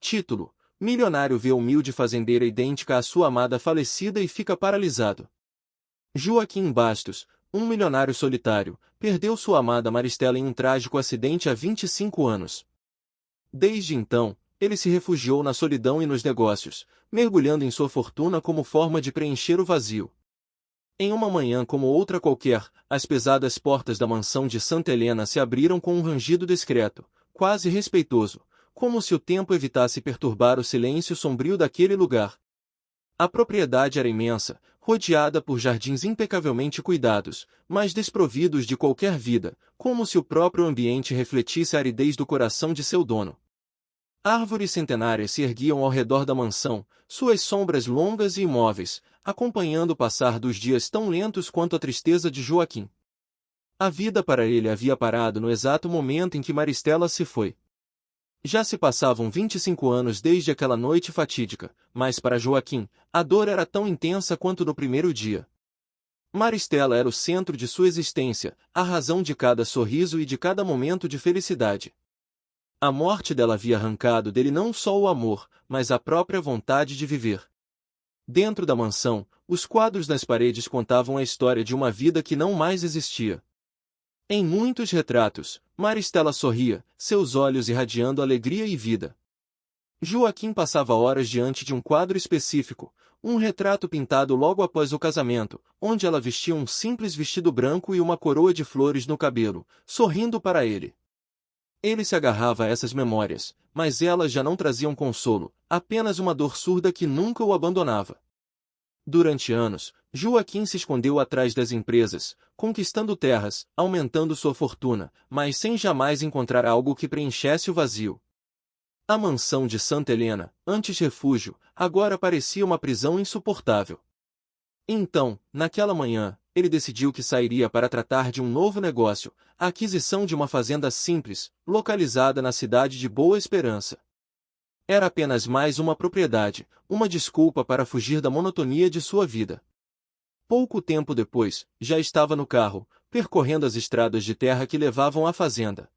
Título: Milionário vê humilde fazendeira idêntica à sua amada falecida e fica paralisado. Joaquim Bastos, um milionário solitário, perdeu sua amada Maristela em um trágico acidente há 25 anos. Desde então, ele se refugiou na solidão e nos negócios, mergulhando em sua fortuna como forma de preencher o vazio. Em uma manhã como outra qualquer, as pesadas portas da mansão de Santa Helena se abriram com um rangido discreto, quase respeitoso, como se o tempo evitasse perturbar o silêncio sombrio daquele lugar. A propriedade era imensa, rodeada por jardins impecavelmente cuidados, mas desprovidos de qualquer vida, como se o próprio ambiente refletisse a aridez do coração de seu dono. Árvores centenárias se erguiam ao redor da mansão, suas sombras longas e imóveis, acompanhando o passar dos dias tão lentos quanto a tristeza de Joaquim. A vida para ele havia parado no exato momento em que Maristela se foi. Já se passavam 25 anos desde aquela noite fatídica, mas para Joaquim, a dor era tão intensa quanto no primeiro dia. Maristela era o centro de sua existência, a razão de cada sorriso e de cada momento de felicidade. A morte dela havia arrancado dele não só o amor, mas a própria vontade de viver. Dentro da mansão, os quadros nas paredes contavam a história de uma vida que não mais existia. Em muitos retratos, Maristela sorria, seus olhos irradiando alegria e vida. Joaquim passava horas diante de um quadro específico, um retrato pintado logo após o casamento, onde ela vestia um simples vestido branco e uma coroa de flores no cabelo, sorrindo para ele. Ele se agarrava a essas memórias, mas elas já não traziam consolo, apenas uma dor surda que nunca o abandonava. Durante anos, Joaquim se escondeu atrás das empresas, conquistando terras, aumentando sua fortuna, mas sem jamais encontrar algo que preenchesse o vazio. A mansão de Santa Helena, antes refúgio, agora parecia uma prisão insuportável. Então, naquela manhã, ele decidiu que sairia para tratar de um novo negócio, a aquisição de uma fazenda simples, localizada na cidade de Boa Esperança. Era apenas mais uma propriedade, uma desculpa para fugir da monotonia de sua vida. Pouco tempo depois, já estava no carro, percorrendo as estradas de terra que levavam à fazenda.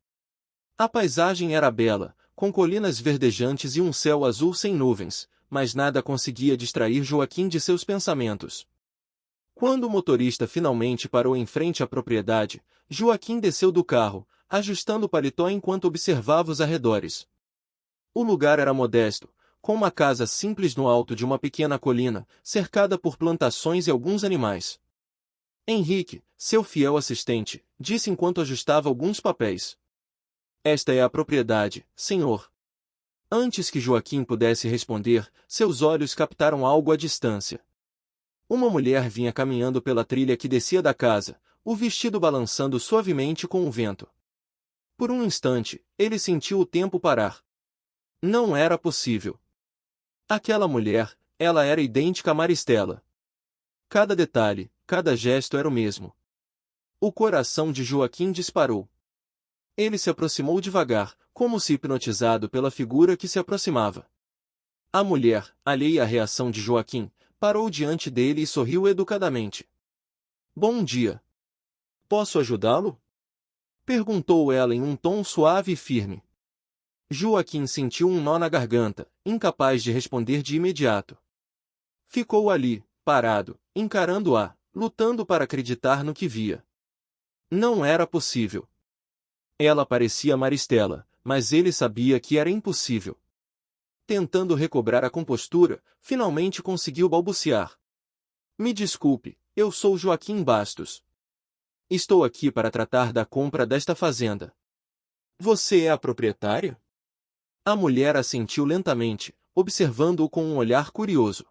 A paisagem era bela, com colinas verdejantes e um céu azul sem nuvens, mas nada conseguia distrair Joaquim de seus pensamentos. Quando o motorista finalmente parou em frente à propriedade, Joaquim desceu do carro, ajustando o paletó enquanto observava os arredores. O lugar era modesto, com uma casa simples no alto de uma pequena colina, cercada por plantações e alguns animais. Henrique, seu fiel assistente, disse enquanto ajustava alguns papéis. Esta é a propriedade, senhor. Antes que Joaquim pudesse responder, seus olhos captaram algo à distância. Uma mulher vinha caminhando pela trilha que descia da casa, o vestido balançando suavemente com o vento. Por um instante, ele sentiu o tempo parar. Não era possível. Aquela mulher, ela era idêntica a Maristela. Cada detalhe, cada gesto era o mesmo. O coração de Joaquim disparou. Ele se aproximou devagar, como se hipnotizado pela figura que se aproximava. A mulher, alheia à reação de Joaquim, parou diante dele e sorriu educadamente. Bom dia. Posso ajudá-lo? Perguntou ela em um tom suave e firme. Joaquim sentiu um nó na garganta, incapaz de responder de imediato. Ficou ali, parado, encarando-a, lutando para acreditar no que via. Não era possível. Ela parecia Maristela, mas ele sabia que era impossível. Tentando recobrar a compostura, finalmente conseguiu balbuciar. Me desculpe, eu sou Joaquim Bastos. Estou aqui para tratar da compra desta fazenda. Você é a proprietária? A mulher assentiu lentamente, observando-o com um olhar curioso.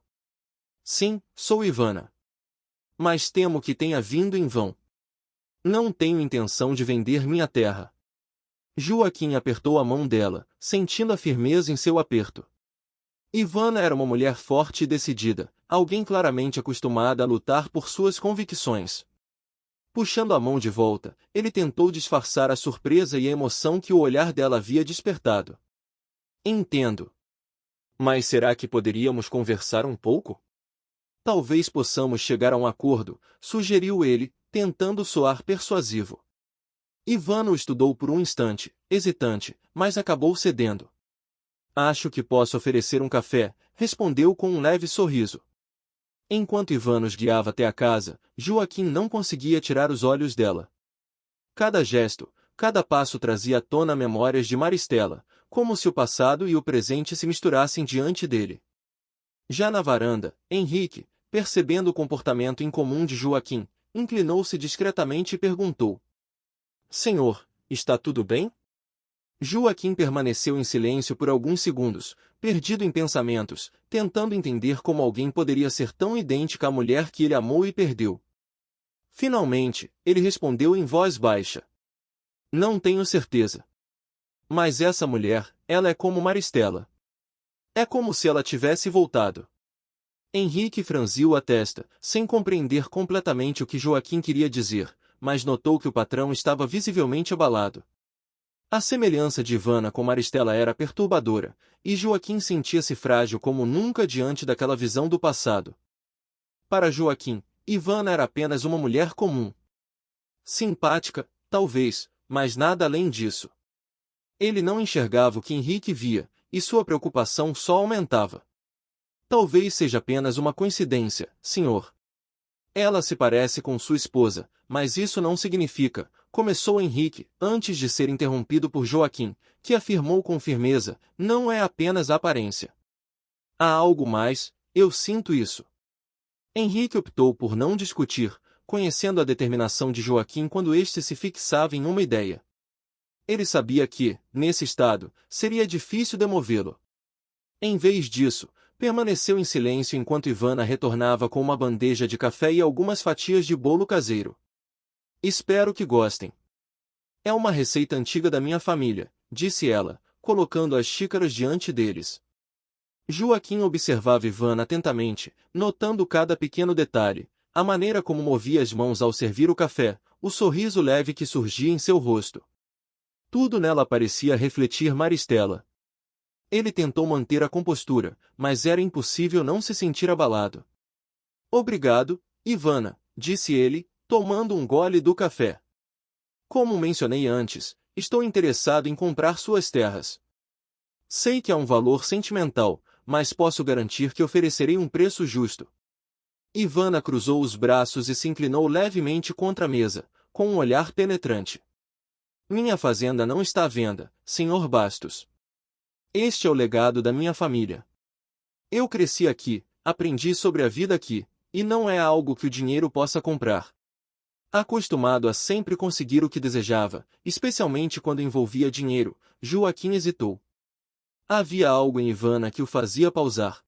Sim, sou Ivana. Mas temo que tenha vindo em vão. Não tenho intenção de vender minha terra. Joaquim apertou a mão dela, sentindo a firmeza em seu aperto. Ivana era uma mulher forte e decidida, alguém claramente acostumada a lutar por suas convicções. Puxando a mão de volta, ele tentou disfarçar a surpresa e a emoção que o olhar dela havia despertado. Entendo. Mas será que poderíamos conversar um pouco? Talvez possamos chegar a um acordo, sugeriu ele, tentando soar persuasivo. Ivana o estudou por um instante, hesitante, mas acabou cedendo. Acho que posso oferecer um café, respondeu com um leve sorriso. Enquanto Ivan os guiava até a casa, Joaquim não conseguia tirar os olhos dela. Cada gesto, cada passo trazia à tona memórias de Maristela, como se o passado e o presente se misturassem diante dele. Já na varanda, Henrique, percebendo o comportamento incomum de Joaquim, inclinou-se discretamente e perguntou: Senhor, está tudo bem? Joaquim permaneceu em silêncio por alguns segundos, perdido em pensamentos, tentando entender como alguém poderia ser tão idêntica à mulher que ele amou e perdeu. Finalmente, ele respondeu em voz baixa: Não tenho certeza. Mas essa mulher, ela é como Maristela. É como se ela tivesse voltado. Henrique franziu a testa, sem compreender completamente o que Joaquim queria dizer, mas notou que o patrão estava visivelmente abalado. A semelhança de Ivana com Maristela era perturbadora, e Joaquim sentia-se frágil como nunca diante daquela visão do passado. Para Joaquim, Ivana era apenas uma mulher comum. Simpática, talvez, mas nada além disso. Ele não enxergava o que Henrique via, e sua preocupação só aumentava. Talvez seja apenas uma coincidência, senhor. Ela se parece com sua esposa, mas isso não significa, começou Henrique, antes de ser interrompido por Joaquim, que afirmou com firmeza, não é apenas a aparência. Há algo mais, eu sinto isso. Henrique optou por não discutir, conhecendo a determinação de Joaquim quando este se fixava em uma ideia. Ele sabia que, nesse estado, seria difícil demovê-lo. Em vez disso, permaneceu em silêncio enquanto Ivana retornava com uma bandeja de café e algumas fatias de bolo caseiro. Espero que gostem. É uma receita antiga da minha família, disse ela, colocando as xícaras diante deles. Joaquim observava Ivana atentamente, notando cada pequeno detalhe, a maneira como movia as mãos ao servir o café, o sorriso leve que surgia em seu rosto. Tudo nela parecia refletir Maristela. Ele tentou manter a compostura, mas era impossível não se sentir abalado. Obrigado, Ivana, disse ele, tomando um gole do café. Como mencionei antes, estou interessado em comprar suas terras. Sei que há um valor sentimental, mas posso garantir que oferecerei um preço justo. Ivana cruzou os braços e se inclinou levemente contra a mesa, com um olhar penetrante. Minha fazenda não está à venda, Sr. Bastos. Este é o legado da minha família. Eu cresci aqui, aprendi sobre a vida aqui, e não é algo que o dinheiro possa comprar. Acostumado a sempre conseguir o que desejava, especialmente quando envolvia dinheiro, Joaquim hesitou. Havia algo em Ivana que o fazia pausar.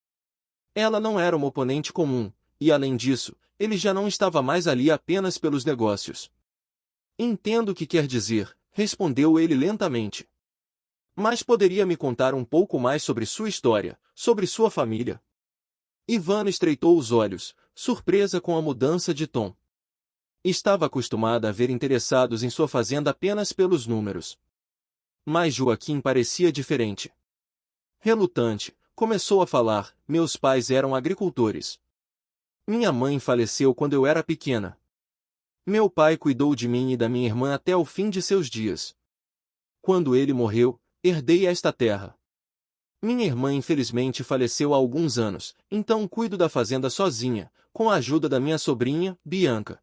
Ela não era uma oponente comum, e além disso, ele já não estava mais ali apenas pelos negócios. Entendo o que quer dizer, respondeu ele lentamente. Mas poderia me contar um pouco mais sobre sua história, sobre sua família? Ivana estreitou os olhos, surpresa com a mudança de tom. Estava acostumada a ver interessados em sua fazenda apenas pelos números. Mas Joaquim parecia diferente. Relutante, começou a falar: meus pais eram agricultores. Minha mãe faleceu quando eu era pequena. Meu pai cuidou de mim e da minha irmã até o fim de seus dias. Quando ele morreu, herdei esta terra. Minha irmã infelizmente faleceu há alguns anos, então cuido da fazenda sozinha, com a ajuda da minha sobrinha, Bianca.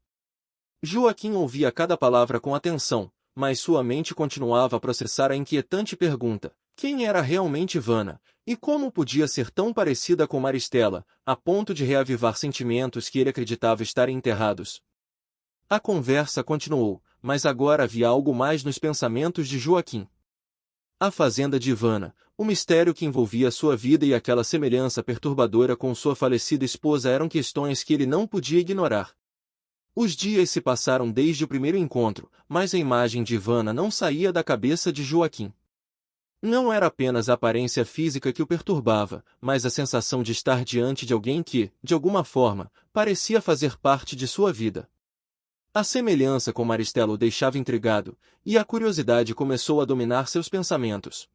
Joaquim ouvia cada palavra com atenção, mas sua mente continuava a processar a inquietante pergunta: quem era realmente Ivana, e como podia ser tão parecida com Maristela, a ponto de reavivar sentimentos que ele acreditava estarem enterrados? A conversa continuou, mas agora havia algo mais nos pensamentos de Joaquim. A fazenda de Ivana, o mistério que envolvia sua vida e aquela semelhança perturbadora com sua falecida esposa eram questões que ele não podia ignorar. Os dias se passaram desde o primeiro encontro, mas a imagem de Ivana não saía da cabeça de Joaquim. Não era apenas a aparência física que o perturbava, mas a sensação de estar diante de alguém que, de alguma forma, parecia fazer parte de sua vida. A semelhança com Maristela o deixava intrigado, e a curiosidade começou a dominar seus pensamentos.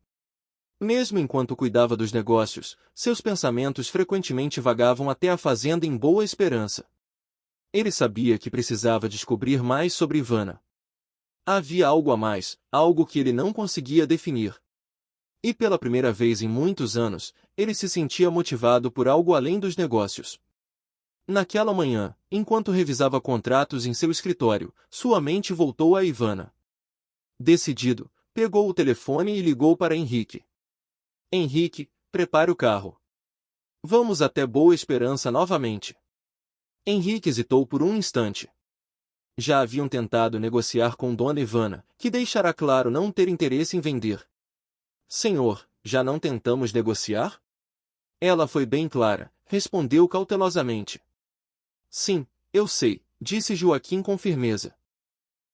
Mesmo enquanto cuidava dos negócios, seus pensamentos frequentemente vagavam até a fazenda em Boa Esperança. Ele sabia que precisava descobrir mais sobre Ivana. Havia algo a mais, algo que ele não conseguia definir. E pela primeira vez em muitos anos, ele se sentia motivado por algo além dos negócios. Naquela manhã, enquanto revisava contratos em seu escritório, sua mente voltou a Ivana. Decidido, pegou o telefone e ligou para Henrique. Henrique, prepare o carro. Vamos até Boa Esperança novamente. Henrique hesitou por um instante. Já haviam tentado negociar com Dona Ivana, que deixará claro não ter interesse em vender. Senhor, já não tentamos negociar? Ela foi bem clara, respondeu cautelosamente. Sim, eu sei, disse Joaquim com firmeza.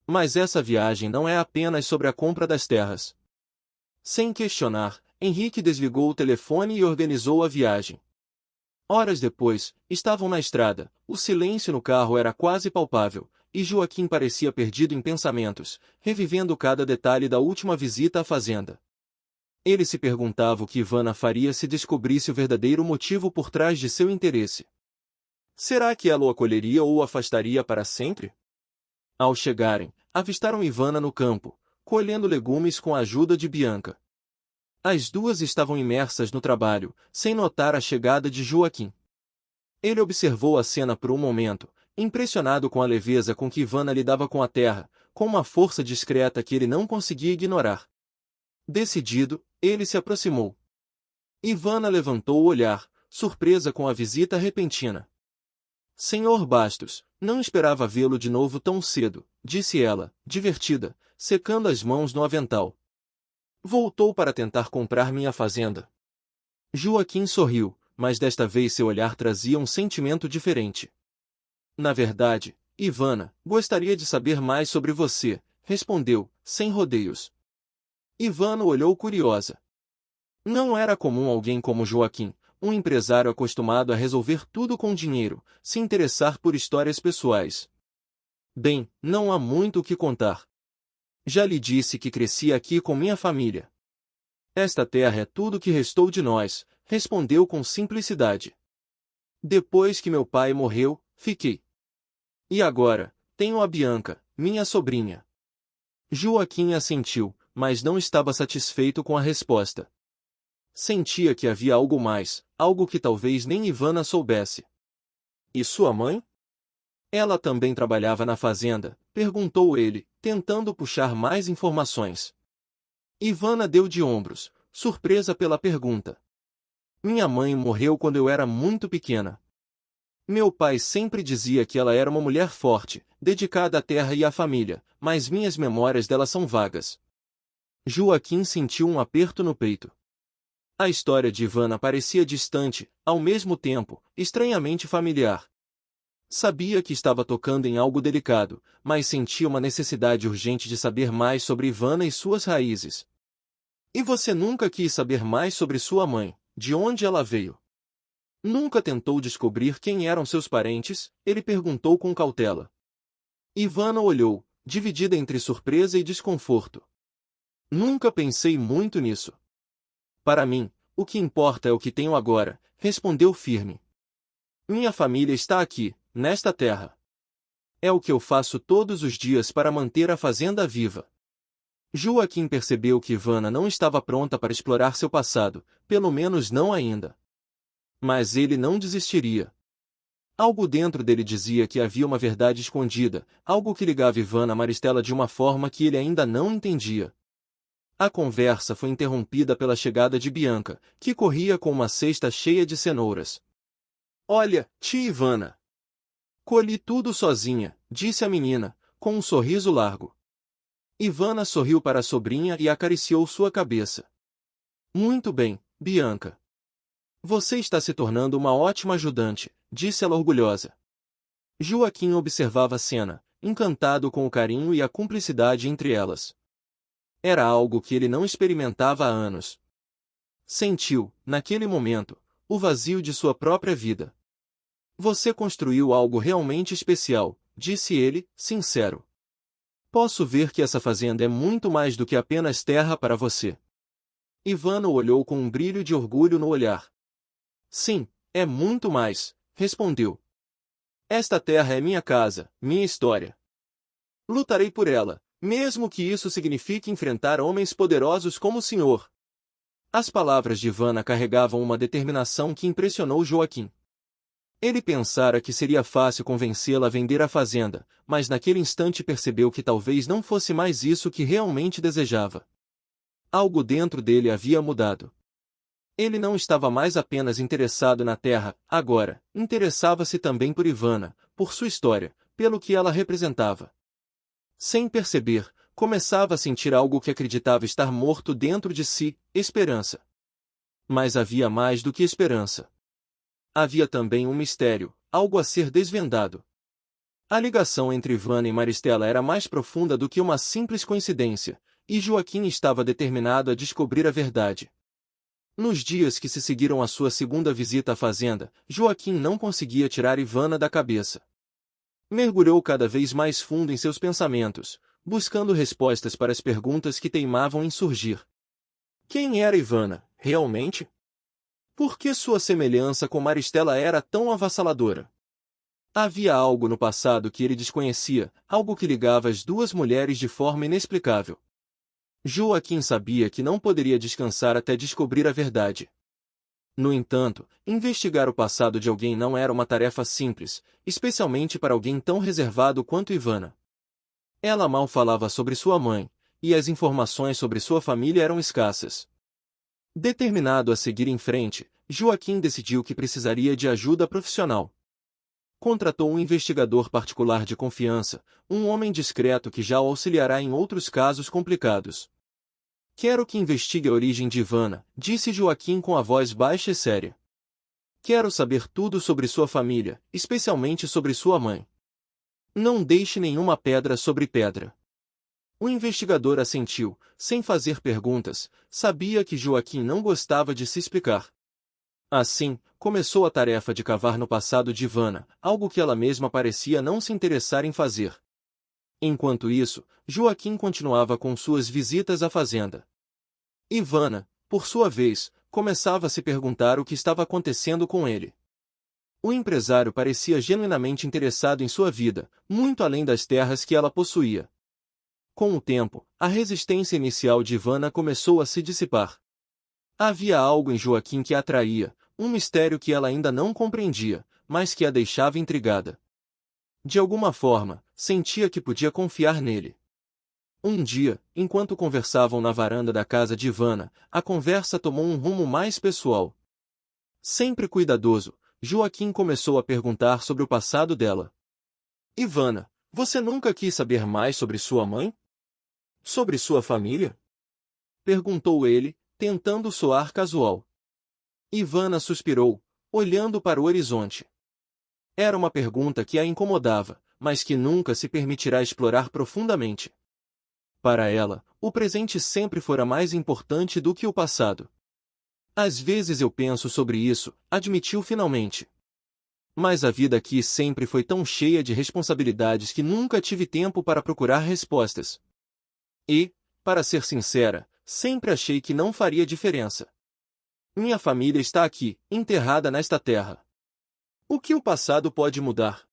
Mas essa viagem não é apenas sobre a compra das terras. Sem questionar, Henrique desligou o telefone e organizou a viagem. Horas depois, estavam na estrada, o silêncio no carro era quase palpável, e Joaquim parecia perdido em pensamentos, revivendo cada detalhe da última visita à fazenda. Ele se perguntava o que Ivana faria se descobrisse o verdadeiro motivo por trás de seu interesse. Será que ela o acolheria ou o afastaria para sempre? Ao chegarem, avistaram Ivana no campo, colhendo legumes com a ajuda de Bianca. As duas estavam imersas no trabalho, sem notar a chegada de Joaquim. Ele observou a cena por um momento, impressionado com a leveza com que Ivana lidava com a terra, com uma força discreta que ele não conseguia ignorar. Decidido, ele se aproximou. Ivana levantou o olhar, surpresa com a visita repentina. Senhor Bastos, não esperava vê-lo de novo tão cedo, disse ela, divertida, secando as mãos no avental. Voltou para tentar comprar minha fazenda. Joaquim sorriu, mas desta vez seu olhar trazia um sentimento diferente. Na verdade, Ivana, gostaria de saber mais sobre você, respondeu, sem rodeios. Ivana olhou curiosa. Não era comum alguém como Joaquim, um empresário acostumado a resolver tudo com dinheiro, se interessar por histórias pessoais. Bem, não há muito o que contar. Já lhe disse que cresci aqui com minha família. Esta terra é tudo que restou de nós, respondeu com simplicidade. Depois que meu pai morreu, fiquei. E agora, tenho a Bianca, minha sobrinha. Joaquim assentiu, mas não estava satisfeito com a resposta. Sentia que havia algo mais, algo que talvez nem Ivana soubesse. E sua mãe? Ela também trabalhava na fazenda, perguntou ele, tentando puxar mais informações. Ivana deu de ombros, surpresa pela pergunta. Minha mãe morreu quando eu era muito pequena. Meu pai sempre dizia que ela era uma mulher forte, dedicada à terra e à família, mas minhas memórias dela são vagas. Joaquim sentiu um aperto no peito. A história de Ivana parecia distante, ao mesmo tempo, estranhamente familiar. Sabia que estava tocando em algo delicado, mas sentia uma necessidade urgente de saber mais sobre Ivana e suas raízes. E você nunca quis saber mais sobre sua mãe, de onde ela veio? Nunca tentou descobrir quem eram seus parentes? Ele perguntou com cautela. Ivana olhou, dividida entre surpresa e desconforto. Nunca pensei muito nisso. Para mim, o que importa é o que tenho agora, respondeu firme. Minha família está aqui, nesta terra. É o que eu faço todos os dias para manter a fazenda viva. Joaquim percebeu que Ivana não estava pronta para explorar seu passado, pelo menos não ainda. Mas ele não desistiria. Algo dentro dele dizia que havia uma verdade escondida, algo que ligava Ivana a Maristela de uma forma que ele ainda não entendia. A conversa foi interrompida pela chegada de Bianca, que corria com uma cesta cheia de cenouras. Olha, tia Ivana. Colhi tudo sozinha, disse a menina, com um sorriso largo. Ivana sorriu para a sobrinha e acariciou sua cabeça. Muito bem, Bianca. Você está se tornando uma ótima ajudante, disse ela orgulhosa. Joaquim observava a cena, encantado com o carinho e a cumplicidade entre elas. Era algo que ele não experimentava há anos. Sentiu, naquele momento, o vazio de sua própria vida. Você construiu algo realmente especial, disse ele, sincero. Posso ver que essa fazenda é muito mais do que apenas terra para você. Ivana o olhou com um brilho de orgulho no olhar. Sim, é muito mais, respondeu. Esta terra é minha casa, minha história. Lutarei por ela, mesmo que isso signifique enfrentar homens poderosos como o senhor. As palavras de Ivana carregavam uma determinação que impressionou Joaquim. Ele pensara que seria fácil convencê-la a vender a fazenda, mas naquele instante percebeu que talvez não fosse mais isso que realmente desejava. Algo dentro dele havia mudado. Ele não estava mais apenas interessado na terra, agora, interessava-se também por Ivana, por sua história, pelo que ela representava. Sem perceber, começava a sentir algo que acreditava estar morto dentro de si, esperança. Mas havia mais do que esperança. Havia também um mistério, algo a ser desvendado. A ligação entre Ivana e Maristela era mais profunda do que uma simples coincidência, e Joaquim estava determinado a descobrir a verdade. Nos dias que se seguiram à sua segunda visita à fazenda, Joaquim não conseguia tirar Ivana da cabeça. Mergulhou cada vez mais fundo em seus pensamentos, buscando respostas para as perguntas que teimavam em surgir. Quem era Ivana, realmente? Por que sua semelhança com Maristela era tão avassaladora? Havia algo no passado que ele desconhecia, algo que ligava as duas mulheres de forma inexplicável. Joaquim sabia que não poderia descansar até descobrir a verdade. No entanto, investigar o passado de alguém não era uma tarefa simples, especialmente para alguém tão reservado quanto Ivana. Ela mal falava sobre sua mãe, e as informações sobre sua família eram escassas. Determinado a seguir em frente, Joaquim decidiu que precisaria de ajuda profissional. Contratou um investigador particular de confiança, um homem discreto que já o auxiliará em outros casos complicados. Quero que investigue a origem de Ivana, disse Joaquim com a voz baixa e séria. Quero saber tudo sobre sua família, especialmente sobre sua mãe. Não deixe nenhuma pedra sobre pedra. O investigador assentiu, sem fazer perguntas, sabia que Joaquim não gostava de se explicar. Assim, começou a tarefa de cavar no passado de Ivana, algo que ela mesma parecia não se interessar em fazer. Enquanto isso, Joaquim continuava com suas visitas à fazenda. Ivana, por sua vez, começava a se perguntar o que estava acontecendo com ele. O empresário parecia genuinamente interessado em sua vida, muito além das terras que ela possuía. Com o tempo, a resistência inicial de Ivana começou a se dissipar. Havia algo em Joaquim que a atraía, um mistério que ela ainda não compreendia, mas que a deixava intrigada. De alguma forma, sentia que podia confiar nele. Um dia, enquanto conversavam na varanda da casa de Ivana, a conversa tomou um rumo mais pessoal. Sempre cuidadoso, Joaquim começou a perguntar sobre o passado dela. Ivana, você nunca quis saber mais sobre sua mãe? Sobre sua família? Perguntou ele, tentando soar casual. Ivana suspirou, olhando para o horizonte. Era uma pergunta que a incomodava, mas que nunca se permitirá explorar profundamente. Para ela, o presente sempre fora mais importante do que o passado. Às vezes eu penso sobre isso, admitiu finalmente. Mas a vida aqui sempre foi tão cheia de responsabilidades que nunca tive tempo para procurar respostas. E, para ser sincera, sempre achei que não faria diferença. Minha família está aqui, enterrada nesta terra. O que o passado pode mudar?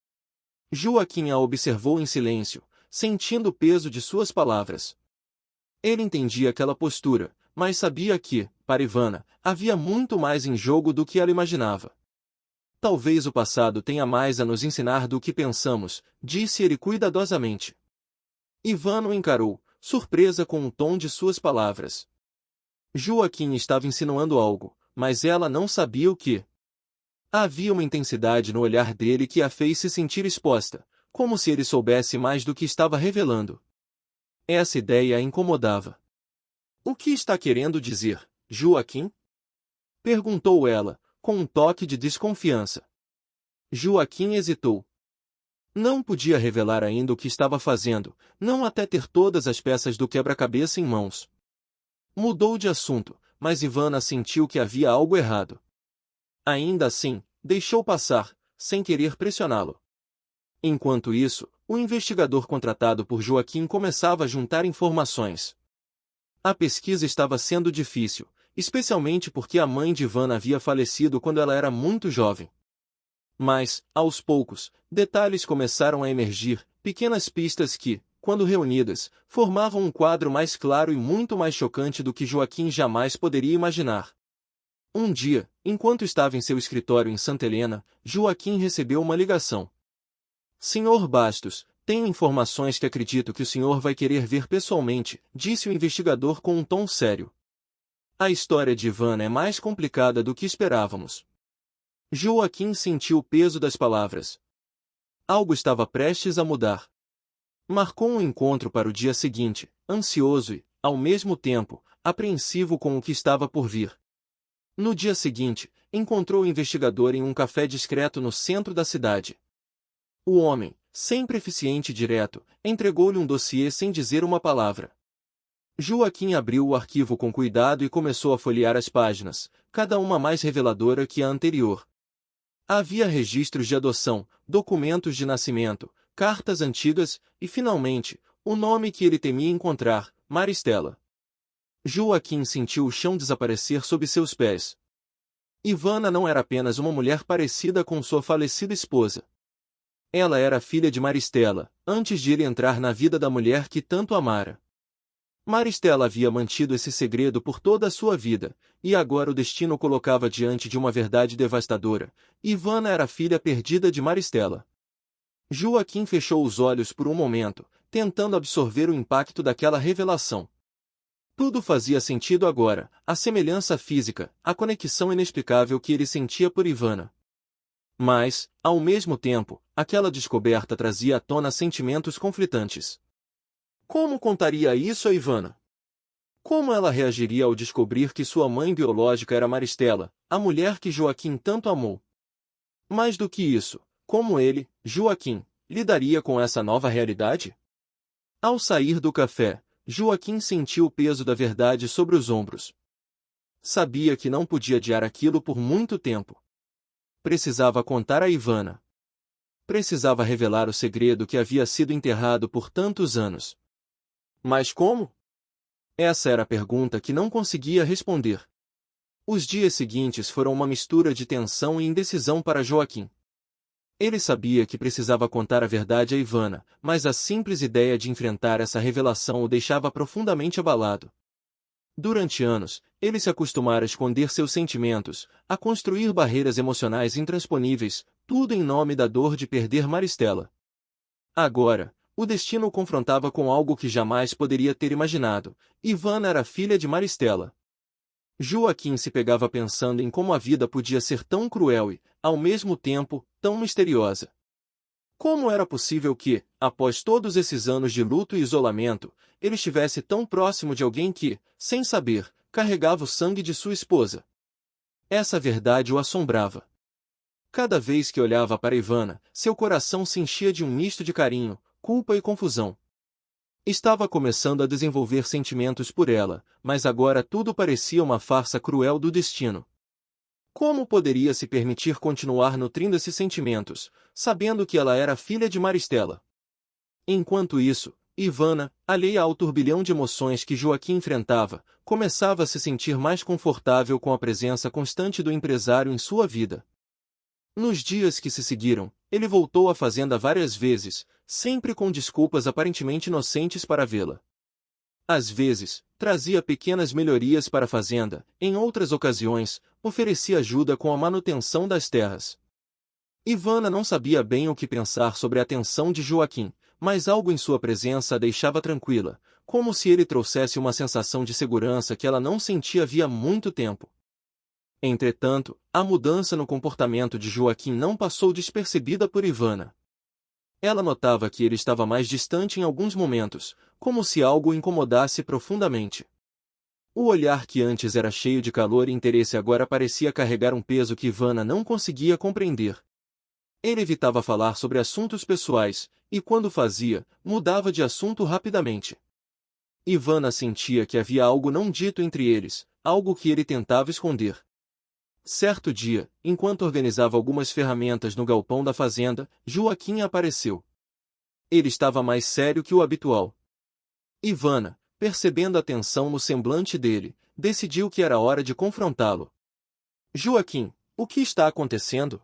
Joaquim a observou em silêncio, sentindo o peso de suas palavras. Ele entendia aquela postura, mas sabia que, para Ivana, havia muito mais em jogo do que ela imaginava. Talvez o passado tenha mais a nos ensinar do que pensamos, disse ele cuidadosamente. Ivana o encarou, surpresa com o tom de suas palavras. Joaquim estava insinuando algo, mas ela não sabia o que. Havia uma intensidade no olhar dele que a fez se sentir exposta, como se ele soubesse mais do que estava revelando. Essa ideia a incomodava. O que está querendo dizer, Joaquim? Perguntou ela, com um toque de desconfiança. Joaquim hesitou. Não podia revelar ainda o que estava fazendo, não até ter todas as peças do quebra-cabeça em mãos. Mudou de assunto, mas Ivana sentiu que havia algo errado. Ainda assim, deixou passar, sem querer pressioná-lo. Enquanto isso, o investigador contratado por Joaquim começava a juntar informações. A pesquisa estava sendo difícil, especialmente porque a mãe de Ivana havia falecido quando ela era muito jovem. Mas, aos poucos, detalhes começaram a emergir, pequenas pistas que, quando reunidas, formavam um quadro mais claro e muito mais chocante do que Joaquim jamais poderia imaginar. Um dia, enquanto estava em seu escritório em Santa Helena, Joaquim recebeu uma ligação. Senhor Bastos, tenho informações que acredito que o senhor vai querer ver pessoalmente, disse o investigador com um tom sério. A história de Ivana é mais complicada do que esperávamos. Joaquim sentiu o peso das palavras. Algo estava prestes a mudar. Marcou um encontro para o dia seguinte, ansioso e, ao mesmo tempo, apreensivo com o que estava por vir. No dia seguinte, encontrou o investigador em um café discreto no centro da cidade. O homem, sempre eficiente e direto, entregou-lhe um dossiê sem dizer uma palavra. Joaquim abriu o arquivo com cuidado e começou a folhear as páginas, cada uma mais reveladora que a anterior. Havia registros de adoção, documentos de nascimento, cartas antigas e, finalmente, o nome que ele temia encontrar, Maristela. Joaquim sentiu o chão desaparecer sob seus pés. Ivana não era apenas uma mulher parecida com sua falecida esposa. Ela era filha de Maristela, antes de ele entrar na vida da mulher que tanto amara. Maristela havia mantido esse segredo por toda a sua vida, e agora o destino o colocava diante de uma verdade devastadora. Ivana era a filha perdida de Maristela. Joaquim fechou os olhos por um momento, tentando absorver o impacto daquela revelação. Tudo fazia sentido agora, a semelhança física, a conexão inexplicável que ele sentia por Ivana. Mas, ao mesmo tempo, aquela descoberta trazia à tona sentimentos conflitantes. Como contaria isso a Ivana? Como ela reagiria ao descobrir que sua mãe biológica era Maristela, a mulher que Joaquim tanto amou? Mais do que isso, como ele, Joaquim, lidaria com essa nova realidade? Ao sair do café, Joaquim sentiu o peso da verdade sobre os ombros. Sabia que não podia adiar aquilo por muito tempo. Precisava contar a Ivana. Precisava revelar o segredo que havia sido enterrado por tantos anos. Mas como? Essa era a pergunta que não conseguia responder. Os dias seguintes foram uma mistura de tensão e indecisão para Joaquim. Ele sabia que precisava contar a verdade a Ivana, mas a simples ideia de enfrentar essa revelação o deixava profundamente abalado. Durante anos, ele se acostumara a esconder seus sentimentos, a construir barreiras emocionais intransponíveis, tudo em nome da dor de perder Maristela. Agora, o destino o confrontava com algo que jamais poderia ter imaginado. Ivana era filha de Maristela. Joaquim se pegava pensando em como a vida podia ser tão cruel e, ao mesmo tempo, tão misteriosa. Como era possível que, após todos esses anos de luto e isolamento, ele estivesse tão próximo de alguém que, sem saber, carregava o sangue de sua esposa? Essa verdade o assombrava. Cada vez que olhava para Ivana, seu coração se enchia de um misto de carinho, culpa e confusão. Estava começando a desenvolver sentimentos por ela, mas agora tudo parecia uma farsa cruel do destino. Como poderia se permitir continuar nutrindo esses sentimentos, sabendo que ela era filha de Maristela? Enquanto isso, Ivana, alheia ao turbilhão de emoções que Joaquim enfrentava, começava a se sentir mais confortável com a presença constante do empresário em sua vida. Nos dias que se seguiram, ele voltou à fazenda várias vezes, sempre com desculpas aparentemente inocentes para vê-la. Às vezes, trazia pequenas melhorias para a fazenda, em outras ocasiões, oferecia ajuda com a manutenção das terras. Ivana não sabia bem o que pensar sobre a atenção de Joaquim, mas algo em sua presença a deixava tranquila, como se ele trouxesse uma sensação de segurança que ela não sentia havia muito tempo. Entretanto, a mudança no comportamento de Joaquim não passou despercebida por Ivana. Ela notava que ele estava mais distante em alguns momentos, como se algo o incomodasse profundamente. O olhar que antes era cheio de calor e interesse agora parecia carregar um peso que Ivana não conseguia compreender. Ele evitava falar sobre assuntos pessoais, e quando fazia, mudava de assunto rapidamente. Ivana sentia que havia algo não dito entre eles, algo que ele tentava esconder. Certo dia, enquanto organizava algumas ferramentas no galpão da fazenda, Joaquim apareceu. Ele estava mais sério que o habitual. Ivana, percebendo a tensão no semblante dele, decidiu que era hora de confrontá-lo. Joaquim, o que está acontecendo?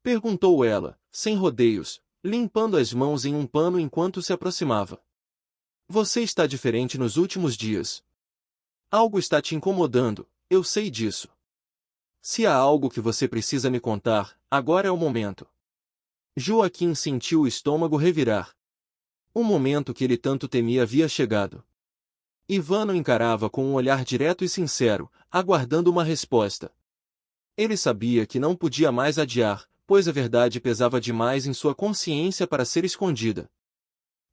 Perguntou ela, sem rodeios, limpando as mãos em um pano enquanto se aproximava. Você está diferente nos últimos dias. Algo está te incomodando, eu sei disso. Se há algo que você precisa me contar, agora é o momento. Joaquim sentiu o estômago revirar. O momento que ele tanto temia havia chegado. Ivana o encarava com um olhar direto e sincero, aguardando uma resposta. Ele sabia que não podia mais adiar, pois a verdade pesava demais em sua consciência para ser escondida.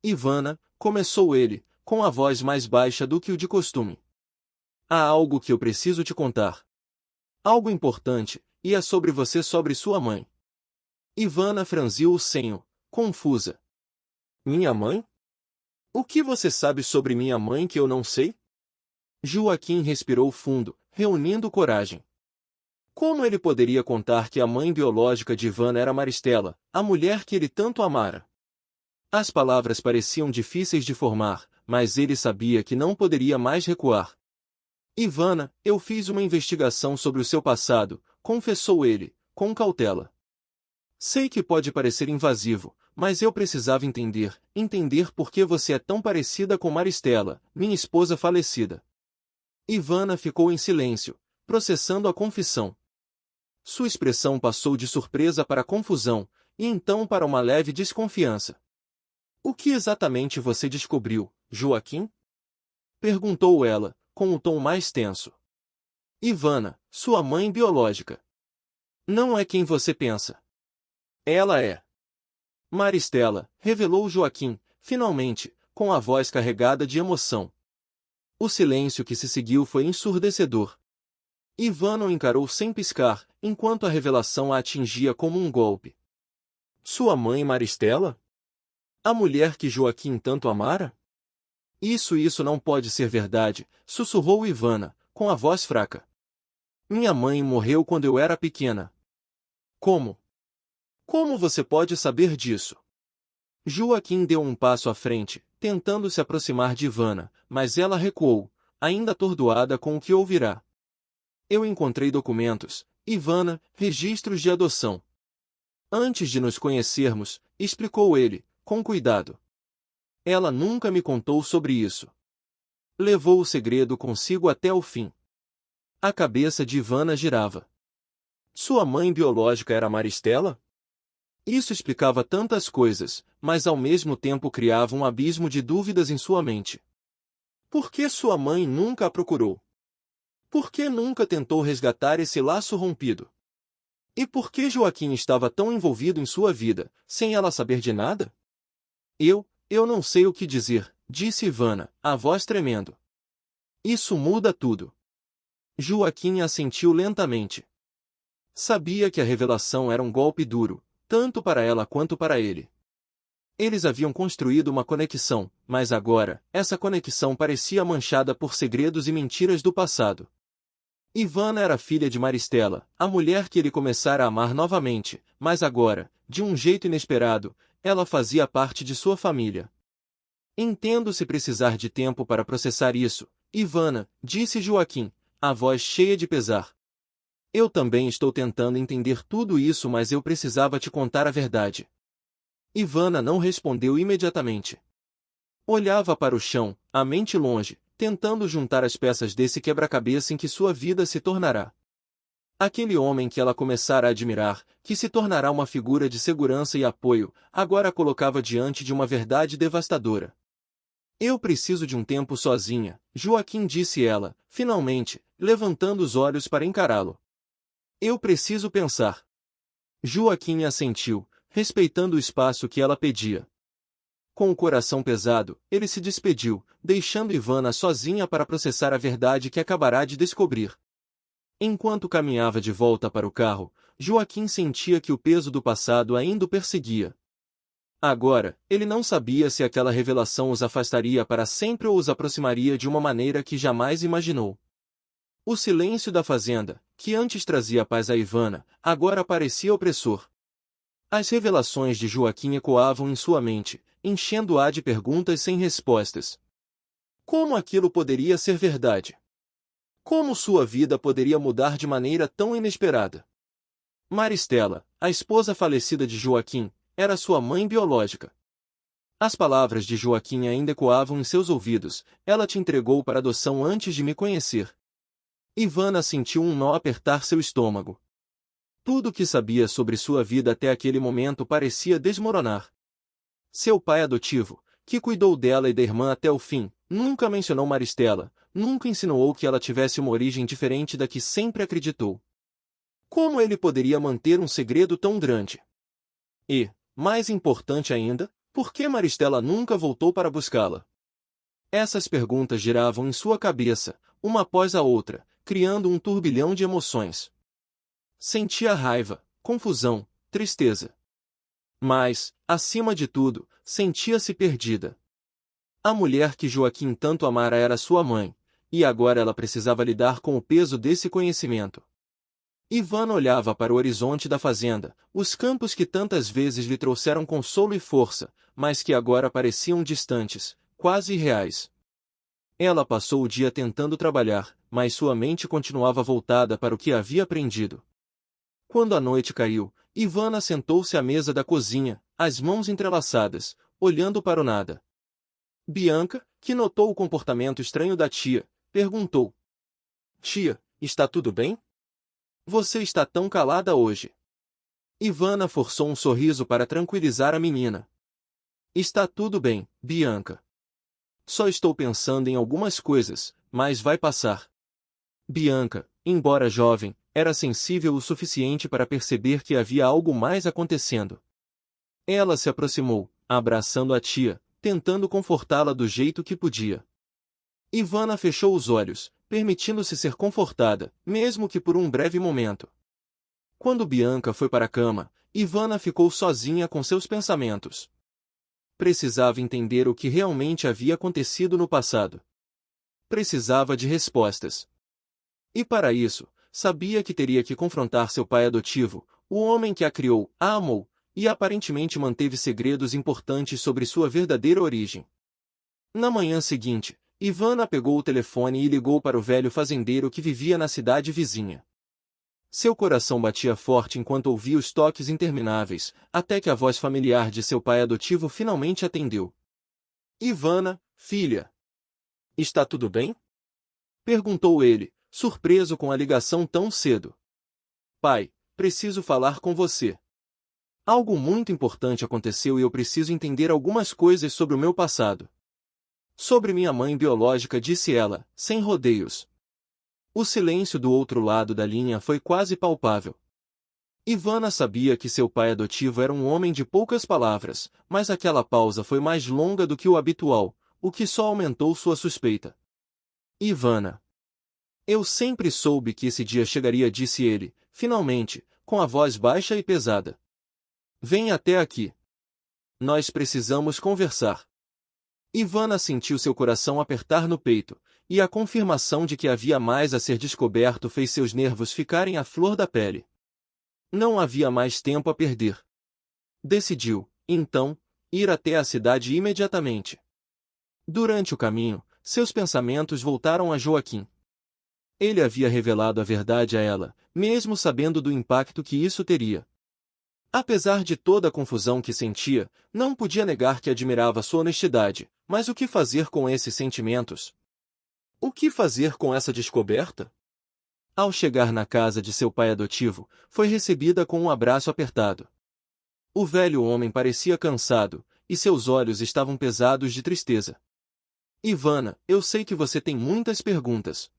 Ivana, começou ele, com a voz mais baixa do que o de costume. Há algo que eu preciso te contar. Algo importante, e é sobre você, sobre sua mãe. Ivana franziu o senho, confusa. Minha mãe? O que você sabe sobre minha mãe que eu não sei? Joaquim respirou fundo, reunindo coragem. Como ele poderia contar que a mãe biológica de Ivana era Maristela, a mulher que ele tanto amara? As palavras pareciam difíceis de formar, mas ele sabia que não poderia mais recuar. Ivana, eu fiz uma investigação sobre o seu passado, confessou ele, com cautela. Sei que pode parecer invasivo, mas eu precisava entender por que você é tão parecida com Maristela, minha esposa falecida. Ivana ficou em silêncio, processando a confissão. Sua expressão passou de surpresa para confusão, e então para uma leve desconfiança. O que exatamente você descobriu, Joaquim? Perguntou ela, com o tom mais tenso. Ivana, sua mãe biológica. Não é quem você pensa. Ela é. Maristela, revelou Joaquim, finalmente, com a voz carregada de emoção. O silêncio que se seguiu foi ensurdecedor. Ivana o encarou sem piscar, enquanto a revelação a atingia como um golpe. Sua mãe Maristela? A mulher que Joaquim tanto amara? Isso não pode ser verdade, sussurrou Ivana, com a voz fraca. Minha mãe morreu quando eu era pequena. Como? Como você pode saber disso? Joaquim deu um passo à frente, tentando se aproximar de Ivana, mas ela recuou, ainda atordoada com o que ouvirá. Eu encontrei documentos, Ivana, registros de adoção. Antes de nos conhecermos, explicou ele, com cuidado. Ela nunca me contou sobre isso. Levou o segredo consigo até o fim. A cabeça de Ivana girava. Sua mãe biológica era Maristela? Isso explicava tantas coisas, mas ao mesmo tempo criava um abismo de dúvidas em sua mente. Por que sua mãe nunca a procurou? Por que nunca tentou resgatar esse laço rompido? E por que Joaquim estava tão envolvido em sua vida, sem ela saber de nada? Eu não sei o que dizer, disse Ivana, a voz tremendo. Isso muda tudo. Joaquim assentiu lentamente. Sabia que a revelação era um golpe duro, tanto para ela quanto para ele. Eles haviam construído uma conexão, mas agora, essa conexão parecia manchada por segredos e mentiras do passado. Ivana era filha de Maristela, a mulher que ele começara a amar novamente, mas agora, de um jeito inesperado, ela fazia parte de sua família. Entendo se precisar de tempo para processar isso, Ivana, disse Joaquim, a voz cheia de pesar. Eu também estou tentando entender tudo isso, mas eu precisava te contar a verdade. Ivana não respondeu imediatamente. Olhava para o chão, a mente longe, tentando juntar as peças desse quebra-cabeça em que sua vida se tornará. Aquele homem que ela começara a admirar, que se tornará uma figura de segurança e apoio, agora a colocava diante de uma verdade devastadora. Eu preciso de um tempo sozinha, Joaquim, disse ela, finalmente, levantando os olhos para encará-lo. Eu preciso pensar. Joaquim assentiu, respeitando o espaço que ela pedia. Com o coração pesado, ele se despediu, deixando Ivana sozinha para processar a verdade que acabará de descobrir. Enquanto caminhava de volta para o carro, Joaquim sentia que o peso do passado ainda o perseguia. Agora, ele não sabia se aquela revelação os afastaria para sempre ou os aproximaria de uma maneira que jamais imaginou. O silêncio da fazenda, que antes trazia paz a Ivana, agora parecia opressor. As revelações de Joaquim ecoavam em sua mente, enchendo-a de perguntas sem respostas. Como aquilo poderia ser verdade? Como sua vida poderia mudar de maneira tão inesperada? Maristela, a esposa falecida de Joaquim, era sua mãe biológica. As palavras de Joaquim ainda ecoavam em seus ouvidos. Ela te entregou para adoção antes de me conhecer. Ivana sentiu um nó apertar seu estômago. Tudo o que sabia sobre sua vida até aquele momento parecia desmoronar. Seu pai adotivo, que cuidou dela e da irmã até o fim, nunca mencionou Maristela, nunca insinuou que ela tivesse uma origem diferente da que sempre acreditou. Como ele poderia manter um segredo tão grande? E, mais importante ainda, por que Maristela nunca voltou para buscá-la? Essas perguntas giravam em sua cabeça, uma após a outra, criando um turbilhão de emoções. Sentia raiva, confusão, tristeza. Mas, acima de tudo, sentia-se perdida. A mulher que Joaquim tanto amara era sua mãe, e agora ela precisava lidar com o peso desse conhecimento. Ivana olhava para o horizonte da fazenda, os campos que tantas vezes lhe trouxeram consolo e força, mas que agora pareciam distantes, quase irreais. Ela passou o dia tentando trabalhar, mas sua mente continuava voltada para o que havia aprendido. Quando a noite caiu, Ivana sentou-se à mesa da cozinha, as mãos entrelaçadas, olhando para o nada. Bianca, que notou o comportamento estranho da tia, perguntou: "Tia, está tudo bem? Você está tão calada hoje." Ivana forçou um sorriso para tranquilizar a menina. "Está tudo bem, Bianca. Só estou pensando em algumas coisas, mas vai passar." Bianca, embora jovem, era sensível o suficiente para perceber que havia algo mais acontecendo. Ela se aproximou, abraçando a tia, tentando confortá-la do jeito que podia. Ivana fechou os olhos, permitindo-se ser confortada, mesmo que por um breve momento. Quando Bianca foi para a cama, Ivana ficou sozinha com seus pensamentos. Precisava entender o que realmente havia acontecido no passado. Precisava de respostas. E para isso, sabia que teria que confrontar seu pai adotivo, o homem que a criou, a amou, e aparentemente manteve segredos importantes sobre sua verdadeira origem. Na manhã seguinte, Ivana pegou o telefone e ligou para o velho fazendeiro que vivia na cidade vizinha. Seu coração batia forte enquanto ouvia os toques intermináveis, até que a voz familiar de seu pai adotivo finalmente atendeu. "Ivana, filha. Está tudo bem?" perguntou ele, surpreso com a ligação tão cedo. "Pai, preciso falar com você. Algo muito importante aconteceu e eu preciso entender algumas coisas sobre o meu passado." "Sobre minha mãe biológica", disse ela, sem rodeios. O silêncio do outro lado da linha foi quase palpável. Ivana sabia que seu pai adotivo era um homem de poucas palavras, mas aquela pausa foi mais longa do que o habitual, o que só aumentou sua suspeita. "Ivana. Eu sempre soube que esse dia chegaria", disse ele, finalmente, com a voz baixa e pesada. "Vem até aqui. Nós precisamos conversar." Ivana sentiu seu coração apertar no peito, e a confirmação de que havia mais a ser descoberto fez seus nervos ficarem à flor da pele. Não havia mais tempo a perder. Decidiu, então, ir até a cidade imediatamente. Durante o caminho, seus pensamentos voltaram a Joaquim. Ele havia revelado a verdade a ela, mesmo sabendo do impacto que isso teria. Apesar de toda a confusão que sentia, não podia negar que admirava sua honestidade, mas o que fazer com esses sentimentos? O que fazer com essa descoberta? Ao chegar na casa de seu pai adotivo, foi recebida com um abraço apertado. O velho homem parecia cansado, e seus olhos estavam pesados de tristeza. "Ivana, eu sei que você tem muitas perguntas.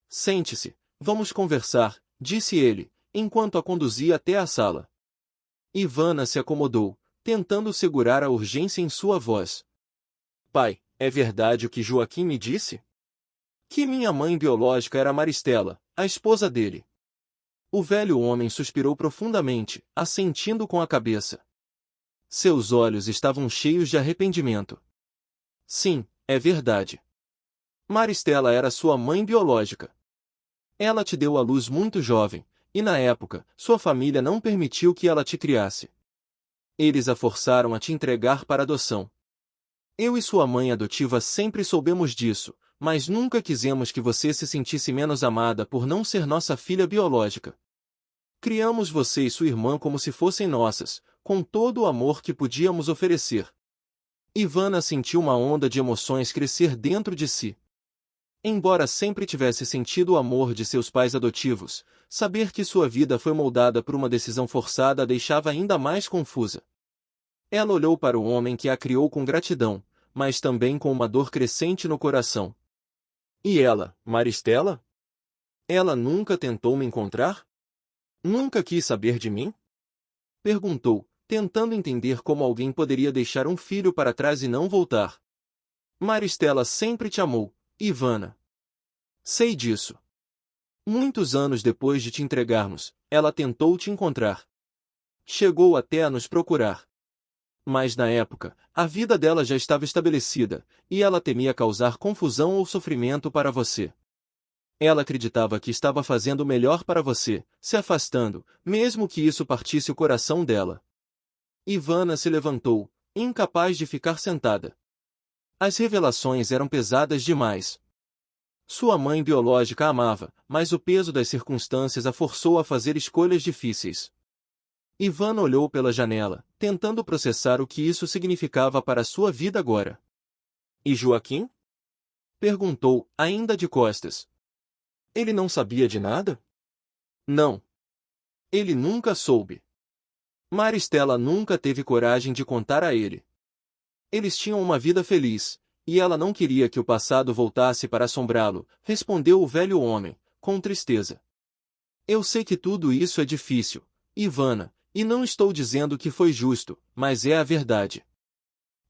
Sente-se, vamos conversar", disse ele, enquanto a conduzia até a sala. Ivana se acomodou, tentando segurar a urgência em sua voz. "Pai, é verdade o que Joaquim me disse? Que minha mãe biológica era Maristela, a esposa dele." O velho homem suspirou profundamente, assentindo com a cabeça. Seus olhos estavam cheios de arrependimento. "Sim, é verdade. Maristela era sua mãe biológica. Ela te deu à luz muito jovem, e na época, sua família não permitiu que ela te criasse. Eles a forçaram a te entregar para adoção. Eu e sua mãe adotiva sempre soubemos disso, mas nunca quisemos que você se sentisse menos amada por não ser nossa filha biológica. Criamos você e sua irmã como se fossem nossas, com todo o amor que podíamos oferecer. Ivana sentiu uma onda de emoções crescer dentro de si. Embora sempre tivesse sentido o amor de seus pais adotivos, saber que sua vida foi moldada por uma decisão forçada a deixava ainda mais confusa. Ela olhou para o homem que a criou com gratidão, mas também com uma dor crescente no coração. E ela, Maristela? Ela nunca tentou me encontrar? Nunca quis saber de mim? Perguntou, tentando entender como alguém poderia deixar um filho para trás e não voltar. Maristela sempre te amou, Ivana. Sei disso. Muitos anos depois de te entregarmos, ela tentou te encontrar. Chegou até a nos procurar. Mas na época, a vida dela já estava estabelecida, e ela temia causar confusão ou sofrimento para você. Ela acreditava que estava fazendo o melhor para você, se afastando, mesmo que isso partisse o coração dela. Ivana se levantou, incapaz de ficar sentada. As revelações eram pesadas demais. Sua mãe biológica a amava, mas o peso das circunstâncias a forçou a fazer escolhas difíceis. Ivana olhou pela janela, tentando processar o que isso significava para sua vida agora. E Joaquim? Perguntou, ainda de costas. Ele não sabia de nada? Não. Ele nunca soube. Maristela nunca teve coragem de contar a ele. Eles tinham uma vida feliz, e ela não queria que o passado voltasse para assombrá-lo, respondeu o velho homem, com tristeza. Eu sei que tudo isso é difícil, Ivana, e não estou dizendo que foi justo, mas é a verdade.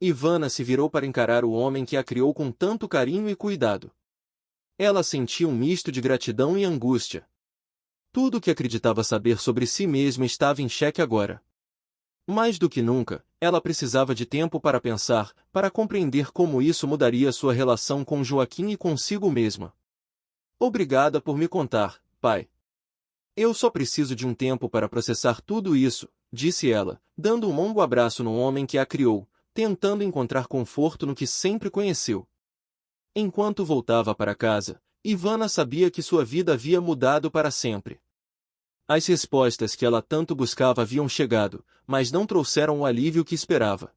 Ivana se virou para encarar o homem que a criou com tanto carinho e cuidado. Ela sentia um misto de gratidão e angústia. Tudo o que acreditava saber sobre si mesma estava em xeque agora. Mais do que nunca, ela precisava de tempo para pensar, para compreender como isso mudaria sua relação com Joaquim e consigo mesma. Obrigada por me contar, pai. Eu só preciso de um tempo para processar tudo isso, disse ela, dando um longo abraço no homem que a criou, tentando encontrar conforto no que sempre conheceu. Enquanto voltava para casa, Ivana sabia que sua vida havia mudado para sempre. As respostas que ela tanto buscava haviam chegado, mas não trouxeram o alívio que esperava.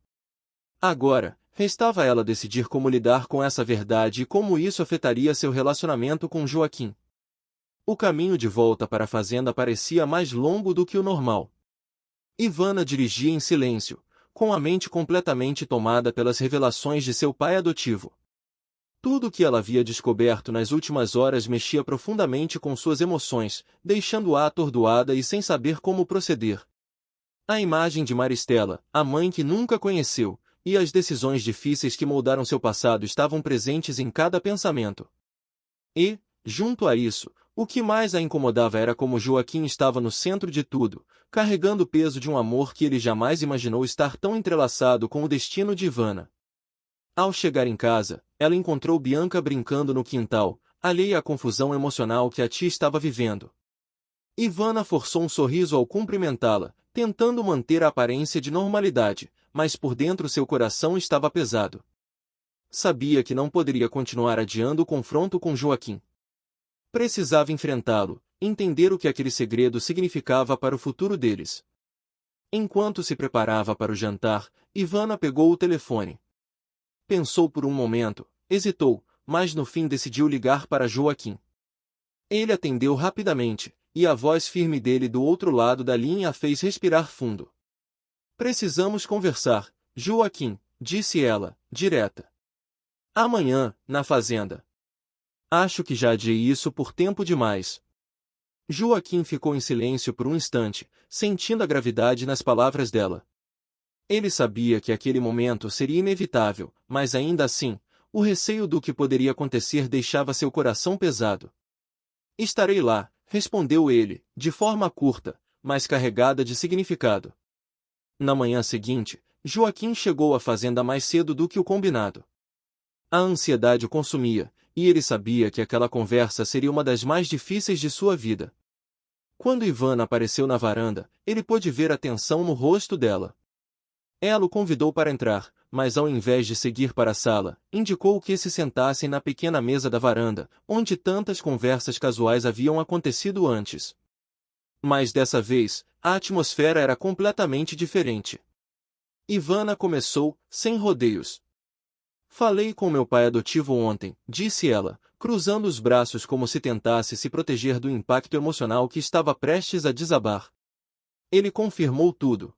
Agora, restava a ela decidir como lidar com essa verdade e como isso afetaria seu relacionamento com Joaquim. O caminho de volta para a fazenda parecia mais longo do que o normal. Ivana dirigia em silêncio, com a mente completamente tomada pelas revelações de seu pai adotivo. Tudo o que ela havia descoberto nas últimas horas mexia profundamente com suas emoções, deixando-a atordoada e sem saber como proceder. A imagem de Maristela, a mãe que nunca conheceu, e as decisões difíceis que moldaram seu passado estavam presentes em cada pensamento. E, junto a isso, o que mais a incomodava era como Joaquim estava no centro de tudo, carregando o peso de um amor que ele jamais imaginou estar tão entrelaçado com o destino de Ivana. Ao chegar em casa, ela encontrou Bianca brincando no quintal, alheia à confusão emocional que a tia estava vivendo. Ivana forçou um sorriso ao cumprimentá-la, tentando manter a aparência de normalidade, mas por dentro seu coração estava pesado. Sabia que não poderia continuar adiando o confronto com Joaquim. Precisava enfrentá-lo, entender o que aquele segredo significava para o futuro deles. Enquanto se preparava para o jantar, Ivana pegou o telefone. Pensou por um momento, hesitou, mas no fim decidiu ligar para Joaquim. Ele atendeu rapidamente, e a voz firme dele do outro lado da linha a fez respirar fundo. Precisamos conversar, Joaquim, disse ela, direta. Amanhã, na fazenda. Acho que já adiei isso por tempo demais. Joaquim ficou em silêncio por um instante, sentindo a gravidade nas palavras dela. Ele sabia que aquele momento seria inevitável, mas ainda assim, o receio do que poderia acontecer deixava seu coração pesado. Estarei lá, respondeu ele, de forma curta, mas carregada de significado. Na manhã seguinte, Joaquim chegou à fazenda mais cedo do que o combinado. A ansiedade o consumia, e ele sabia que aquela conversa seria uma das mais difíceis de sua vida. Quando Ivana apareceu na varanda, ele pôde ver a tensão no rosto dela. Ela o convidou para entrar, mas ao invés de seguir para a sala, indicou que se sentassem na pequena mesa da varanda, onde tantas conversas casuais haviam acontecido antes. Mas dessa vez, a atmosfera era completamente diferente. Ivana começou, sem rodeios. Falei com meu pai adotivo ontem, disse ela, cruzando os braços como se tentasse se proteger do impacto emocional que estava prestes a desabar. Ele confirmou tudo.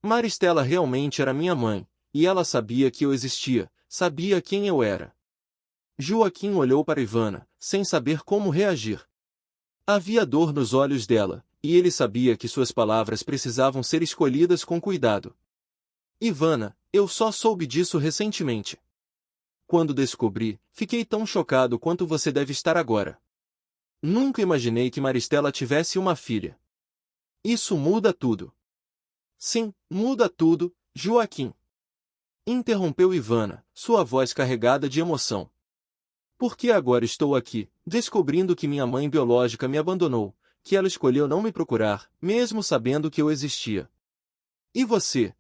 Maristela realmente era minha mãe, e ela sabia que eu existia, sabia quem eu era. Joaquim olhou para Ivana, sem saber como reagir. Havia dor nos olhos dela, e ele sabia que suas palavras precisavam ser escolhidas com cuidado. Ivana, eu só soube disso recentemente. Quando descobri, fiquei tão chocado quanto você deve estar agora. Nunca imaginei que Maristela tivesse uma filha. Isso muda tudo. Sim, muda tudo, Joaquim. Interrompeu Ivana, sua voz carregada de emoção. Porque agora estou aqui, descobrindo que minha mãe biológica me abandonou, que ela escolheu não me procurar, mesmo sabendo que eu existia. E você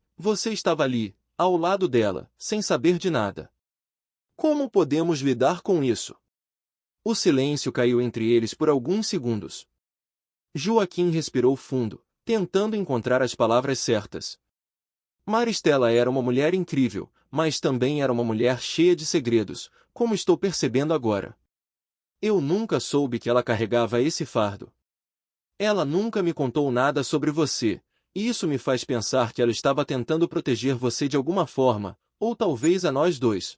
estava ali, ao lado dela, sem saber de nada. Como podemos lidar com isso? O silêncio caiu entre eles por alguns segundos. Joaquim respirou fundo, tentando encontrar as palavras certas. Maristela era uma mulher incrível, mas também era uma mulher cheia de segredos, como estou percebendo agora. Eu nunca soube que ela carregava esse fardo. Ela nunca me contou nada sobre você, e isso me faz pensar que ela estava tentando proteger você de alguma forma, ou talvez a nós dois.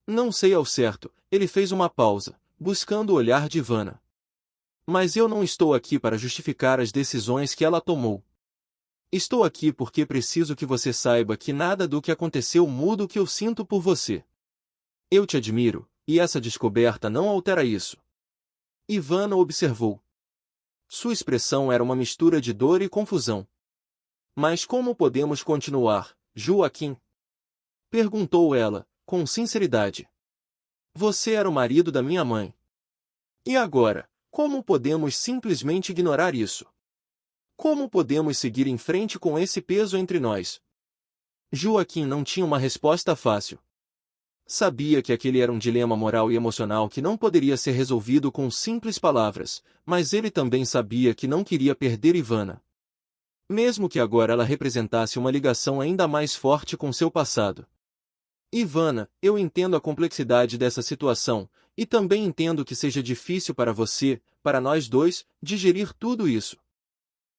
Não sei ao certo, ele fez uma pausa, buscando o olhar de Ivana. Mas eu não estou aqui para justificar as decisões que ela tomou. Estou aqui porque preciso que você saiba que nada do que aconteceu muda o que eu sinto por você. Eu te admiro, e essa descoberta não altera isso. Ivana observou. Sua expressão era uma mistura de dor e confusão. Mas como podemos continuar, Joaquim? Perguntou ela, com sinceridade. Você era o marido da minha mãe. E agora, como podemos simplesmente ignorar isso? Como podemos seguir em frente com esse peso entre nós? Joaquim não tinha uma resposta fácil. Sabia que aquele era um dilema moral e emocional que não poderia ser resolvido com simples palavras, mas ele também sabia que não queria perder Ivana. Mesmo que agora ela representasse uma ligação ainda mais forte com seu passado. Ivana, eu entendo a complexidade dessa situação, e também entendo que seja difícil para você, para nós dois, digerir tudo isso.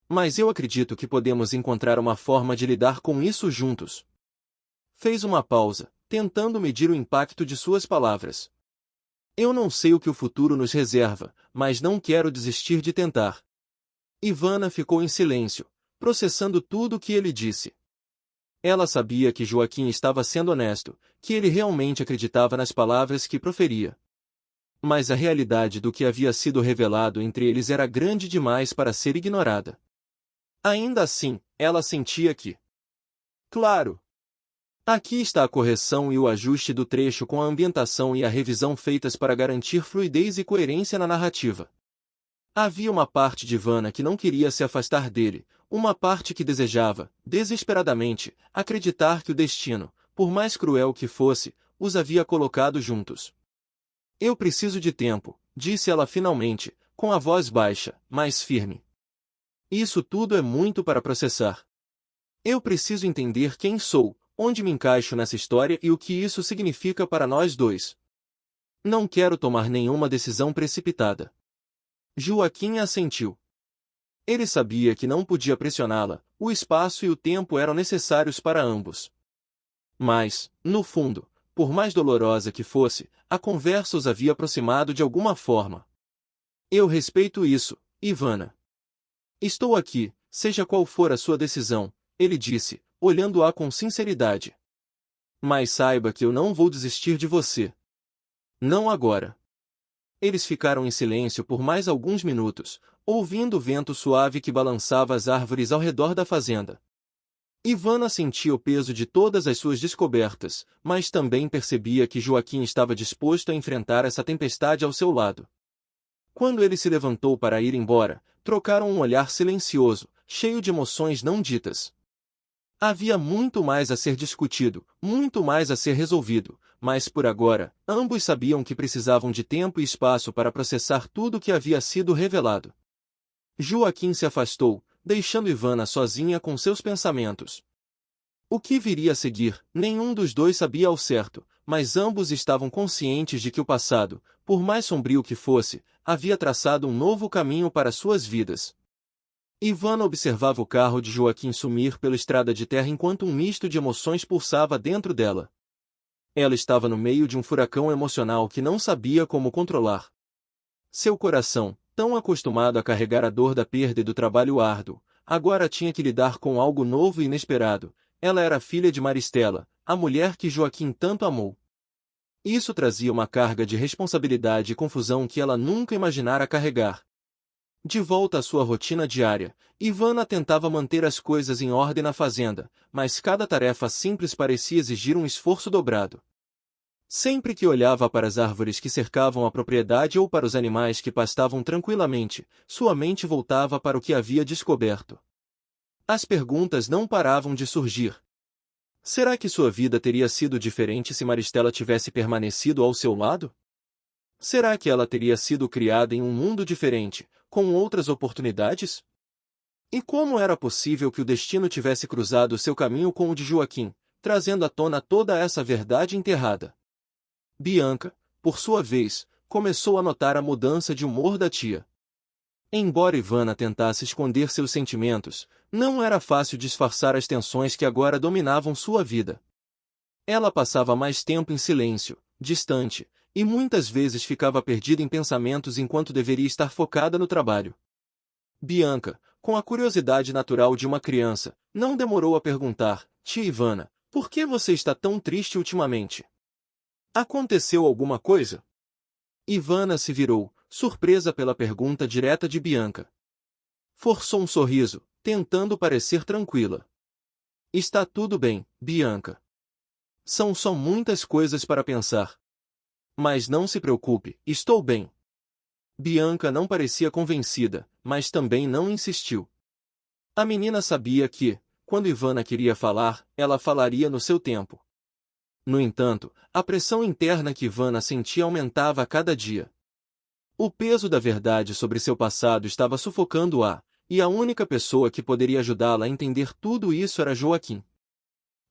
Mas eu acredito que podemos encontrar uma forma de lidar com isso juntos. Fez uma pausa, tentando medir o impacto de suas palavras. Eu não sei o que o futuro nos reserva, mas não quero desistir de tentar. Ivana ficou em silêncio, processando tudo o que ele disse. Ela sabia que Joaquim estava sendo honesto, que ele realmente acreditava nas palavras que proferia. Mas a realidade do que havia sido revelado entre eles era grande demais para ser ignorada. Ainda assim, ela sentia que... Claro! Aqui está a correção e o ajuste do trecho com a ambientação e a revisão feitas para garantir fluidez e coerência na narrativa. Havia uma parte de Ivana que não queria se afastar dele, uma parte que desejava, desesperadamente, acreditar que o destino, por mais cruel que fosse, os havia colocado juntos. Eu preciso de tempo, disse ela finalmente, com a voz baixa, mas firme. Isso tudo é muito para processar. Eu preciso entender quem sou, onde me encaixo nessa história e o que isso significa para nós dois. Não quero tomar nenhuma decisão precipitada. Joaquim assentiu. Ele sabia que não podia pressioná-la, o espaço e o tempo eram necessários para ambos. Mas, no fundo, por mais dolorosa que fosse, a conversa os havia aproximado de alguma forma. Eu respeito isso, Ivana. Estou aqui, seja qual for a sua decisão, ele disse, olhando-a com sinceridade. Mas saiba que eu não vou desistir de você. Não agora. Eles ficaram em silêncio por mais alguns minutos, ouvindo o vento suave que balançava as árvores ao redor da fazenda. Ivana sentia o peso de todas as suas descobertas, mas também percebia que Joaquim estava disposto a enfrentar essa tempestade ao seu lado. Quando ele se levantou para ir embora, trocaram um olhar silencioso, cheio de emoções não ditas. Havia muito mais a ser discutido, muito mais a ser resolvido, mas por agora, ambos sabiam que precisavam de tempo e espaço para processar tudo o que havia sido revelado. Joaquim se afastou, deixando Ivana sozinha com seus pensamentos. O que viria a seguir, nenhum dos dois sabia ao certo, mas ambos estavam conscientes de que o passado, por mais sombrio que fosse, havia traçado um novo caminho para suas vidas. Ivana observava o carro de Joaquim sumir pela estrada de terra enquanto um misto de emoções pulsava dentro dela. Ela estava no meio de um furacão emocional que não sabia como controlar. Seu coração, tão acostumado a carregar a dor da perda e do trabalho árduo, agora tinha que lidar com algo novo e inesperado. Ela era filha de Maristela, a mulher que Joaquim tanto amou. Isso trazia uma carga de responsabilidade e confusão que ela nunca imaginara carregar. De volta à sua rotina diária, Ivana tentava manter as coisas em ordem na fazenda, mas cada tarefa simples parecia exigir um esforço dobrado. Sempre que olhava para as árvores que cercavam a propriedade ou para os animais que pastavam tranquilamente, sua mente voltava para o que havia descoberto. As perguntas não paravam de surgir. Será que sua vida teria sido diferente se Maristela tivesse permanecido ao seu lado? Será que ela teria sido criada em um mundo diferente, com outras oportunidades? E como era possível que o destino tivesse cruzado seu caminho com o de Joaquim, trazendo à tona toda essa verdade enterrada? Bianca, por sua vez, começou a notar a mudança de humor da tia. Embora Ivana tentasse esconder seus sentimentos, não era fácil disfarçar as tensões que agora dominavam sua vida. Ela passava mais tempo em silêncio, distante, e muitas vezes ficava perdida em pensamentos enquanto deveria estar focada no trabalho. Bianca, com a curiosidade natural de uma criança, não demorou a perguntar: Tia Ivana, por que você está tão triste ultimamente? Aconteceu alguma coisa? Ivana se virou, surpresa pela pergunta direta de Bianca. Forçou um sorriso, tentando parecer tranquila. Está tudo bem, Bianca. São só muitas coisas para pensar. Mas não se preocupe, estou bem. Bianca não parecia convencida, mas também não insistiu. A menina sabia que, quando Ivana queria falar, ela falaria no seu tempo. No entanto, a pressão interna que Ivana sentia aumentava a cada dia. O peso da verdade sobre seu passado estava sufocando-a, e a única pessoa que poderia ajudá-la a entender tudo isso era Joaquim.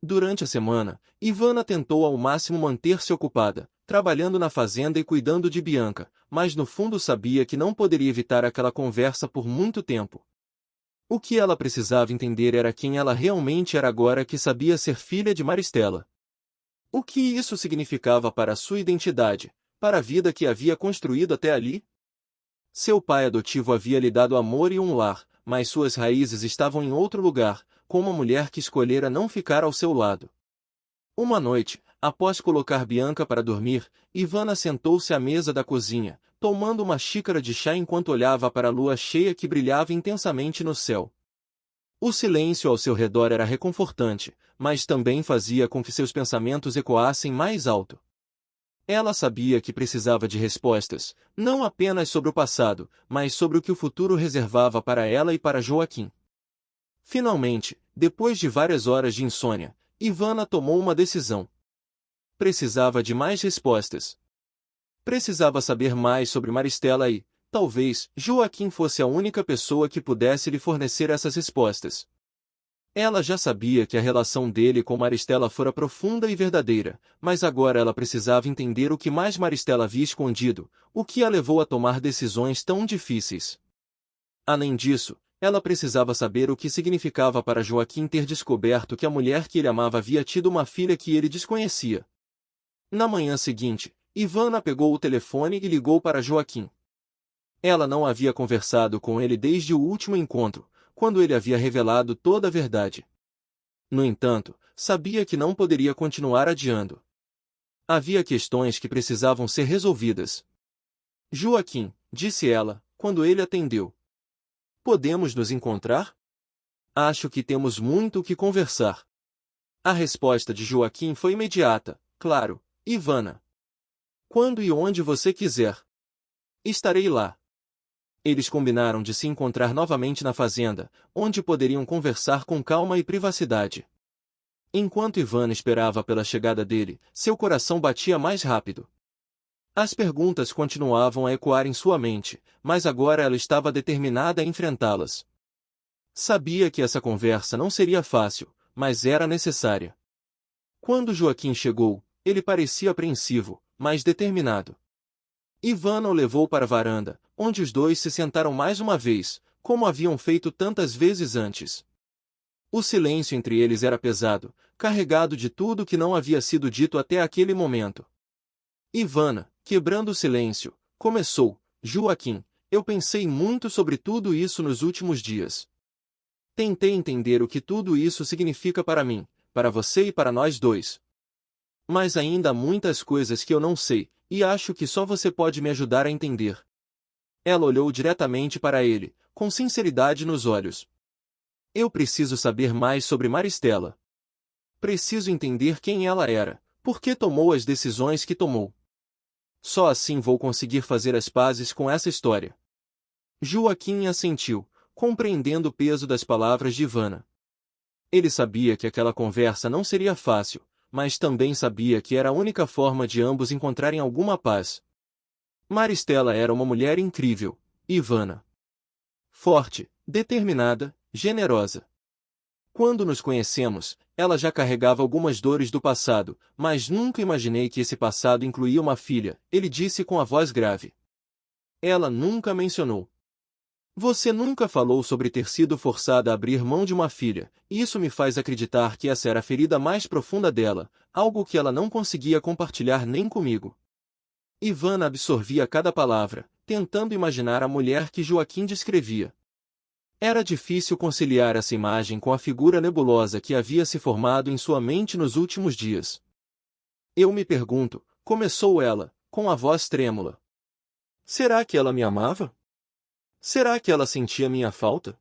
Durante a semana, Ivana tentou ao máximo manter-se ocupada, trabalhando na fazenda e cuidando de Bianca, mas no fundo sabia que não poderia evitar aquela conversa por muito tempo. O que ela precisava entender era quem ela realmente era agora que sabia ser filha de Maristela. O que isso significava para sua identidade, para a vida que havia construído até ali? Seu pai adotivo havia lhe dado amor e um lar, mas suas raízes estavam em outro lugar, com uma mulher que escolhera não ficar ao seu lado. Uma noite, após colocar Bianca para dormir, Ivana sentou-se à mesa da cozinha, tomando uma xícara de chá enquanto olhava para a lua cheia que brilhava intensamente no céu. O silêncio ao seu redor era reconfortante, mas também fazia com que seus pensamentos ecoassem mais alto. Ela sabia que precisava de respostas, não apenas sobre o passado, mas sobre o que o futuro reservava para ela e para Joaquim. Finalmente, depois de várias horas de insônia, Ivana tomou uma decisão. Precisava de mais respostas. Precisava saber mais sobre Maristela e, talvez, Joaquim fosse a única pessoa que pudesse lhe fornecer essas respostas. Ela já sabia que a relação dele com Maristela fora profunda e verdadeira, mas agora ela precisava entender o que mais Maristela havia escondido, o que a levou a tomar decisões tão difíceis. Além disso, ela precisava saber o que significava para Joaquim ter descoberto que a mulher que ele amava havia tido uma filha que ele desconhecia. Na manhã seguinte, Ivana pegou o telefone e ligou para Joaquim. Ela não havia conversado com ele desde o último encontro, quando ele havia revelado toda a verdade. No entanto, sabia que não poderia continuar adiando. Havia questões que precisavam ser resolvidas. Joaquim, disse ela, quando ele atendeu. Podemos nos encontrar? Acho que temos muito o que conversar. A resposta de Joaquim foi imediata. Claro, Ivana. Quando e onde você quiser. Estarei lá. Eles combinaram de se encontrar novamente na fazenda, onde poderiam conversar com calma e privacidade. Enquanto Ivana esperava pela chegada dele, seu coração batia mais rápido. As perguntas continuavam a ecoar em sua mente, mas agora ela estava determinada a enfrentá-las. Sabia que essa conversa não seria fácil, mas era necessária. Quando Joaquim chegou, ele parecia apreensivo, mas determinado. Ivana o levou para a varanda, onde os dois se sentaram mais uma vez, como haviam feito tantas vezes antes. O silêncio entre eles era pesado, carregado de tudo que não havia sido dito até aquele momento. Ivana, quebrando o silêncio, começou: Joaquim, eu pensei muito sobre tudo isso nos últimos dias. Tentei entender o que tudo isso significa para mim, para você e para nós dois. Mas ainda há muitas coisas que eu não sei, e acho que só você pode me ajudar a entender. Ela olhou diretamente para ele, com sinceridade nos olhos. Eu preciso saber mais sobre Maristela. Preciso entender quem ela era, por que tomou as decisões que tomou. Só assim vou conseguir fazer as pazes com essa história. Joaquim assentiu, compreendendo o peso das palavras de Ivana. Ele sabia que aquela conversa não seria fácil, mas também sabia que era a única forma de ambos encontrarem alguma paz. Maristela era uma mulher incrível, Ivana. Forte, determinada, generosa. Quando nos conhecemos, ela já carregava algumas dores do passado, mas nunca imaginei que esse passado incluía uma filha, ele disse com a voz grave. Ela nunca mencionou. Você nunca falou sobre ter sido forçada a abrir mão de uma filha, e isso me faz acreditar que essa era a ferida mais profunda dela, algo que ela não conseguia compartilhar nem comigo. Ivana absorvia cada palavra, tentando imaginar a mulher que Joaquim descrevia. Era difícil conciliar essa imagem com a figura nebulosa que havia se formado em sua mente nos últimos dias. Eu me pergunto, começou ela, com a voz trêmula. Será que ela me amava? Será que ela sentia minha falta?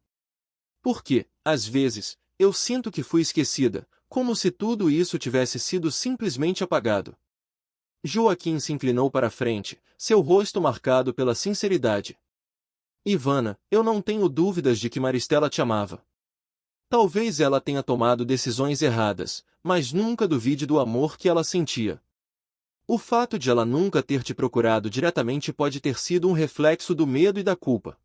Porque, às vezes, eu sinto que fui esquecida, como se tudo isso tivesse sido simplesmente apagado. Joaquim se inclinou para a frente, seu rosto marcado pela sinceridade. Ivana, eu não tenho dúvidas de que Maristela te amava. Talvez ela tenha tomado decisões erradas, mas nunca duvide do amor que ela sentia. O fato de ela nunca ter te procurado diretamente pode ter sido um reflexo do medo e da culpa.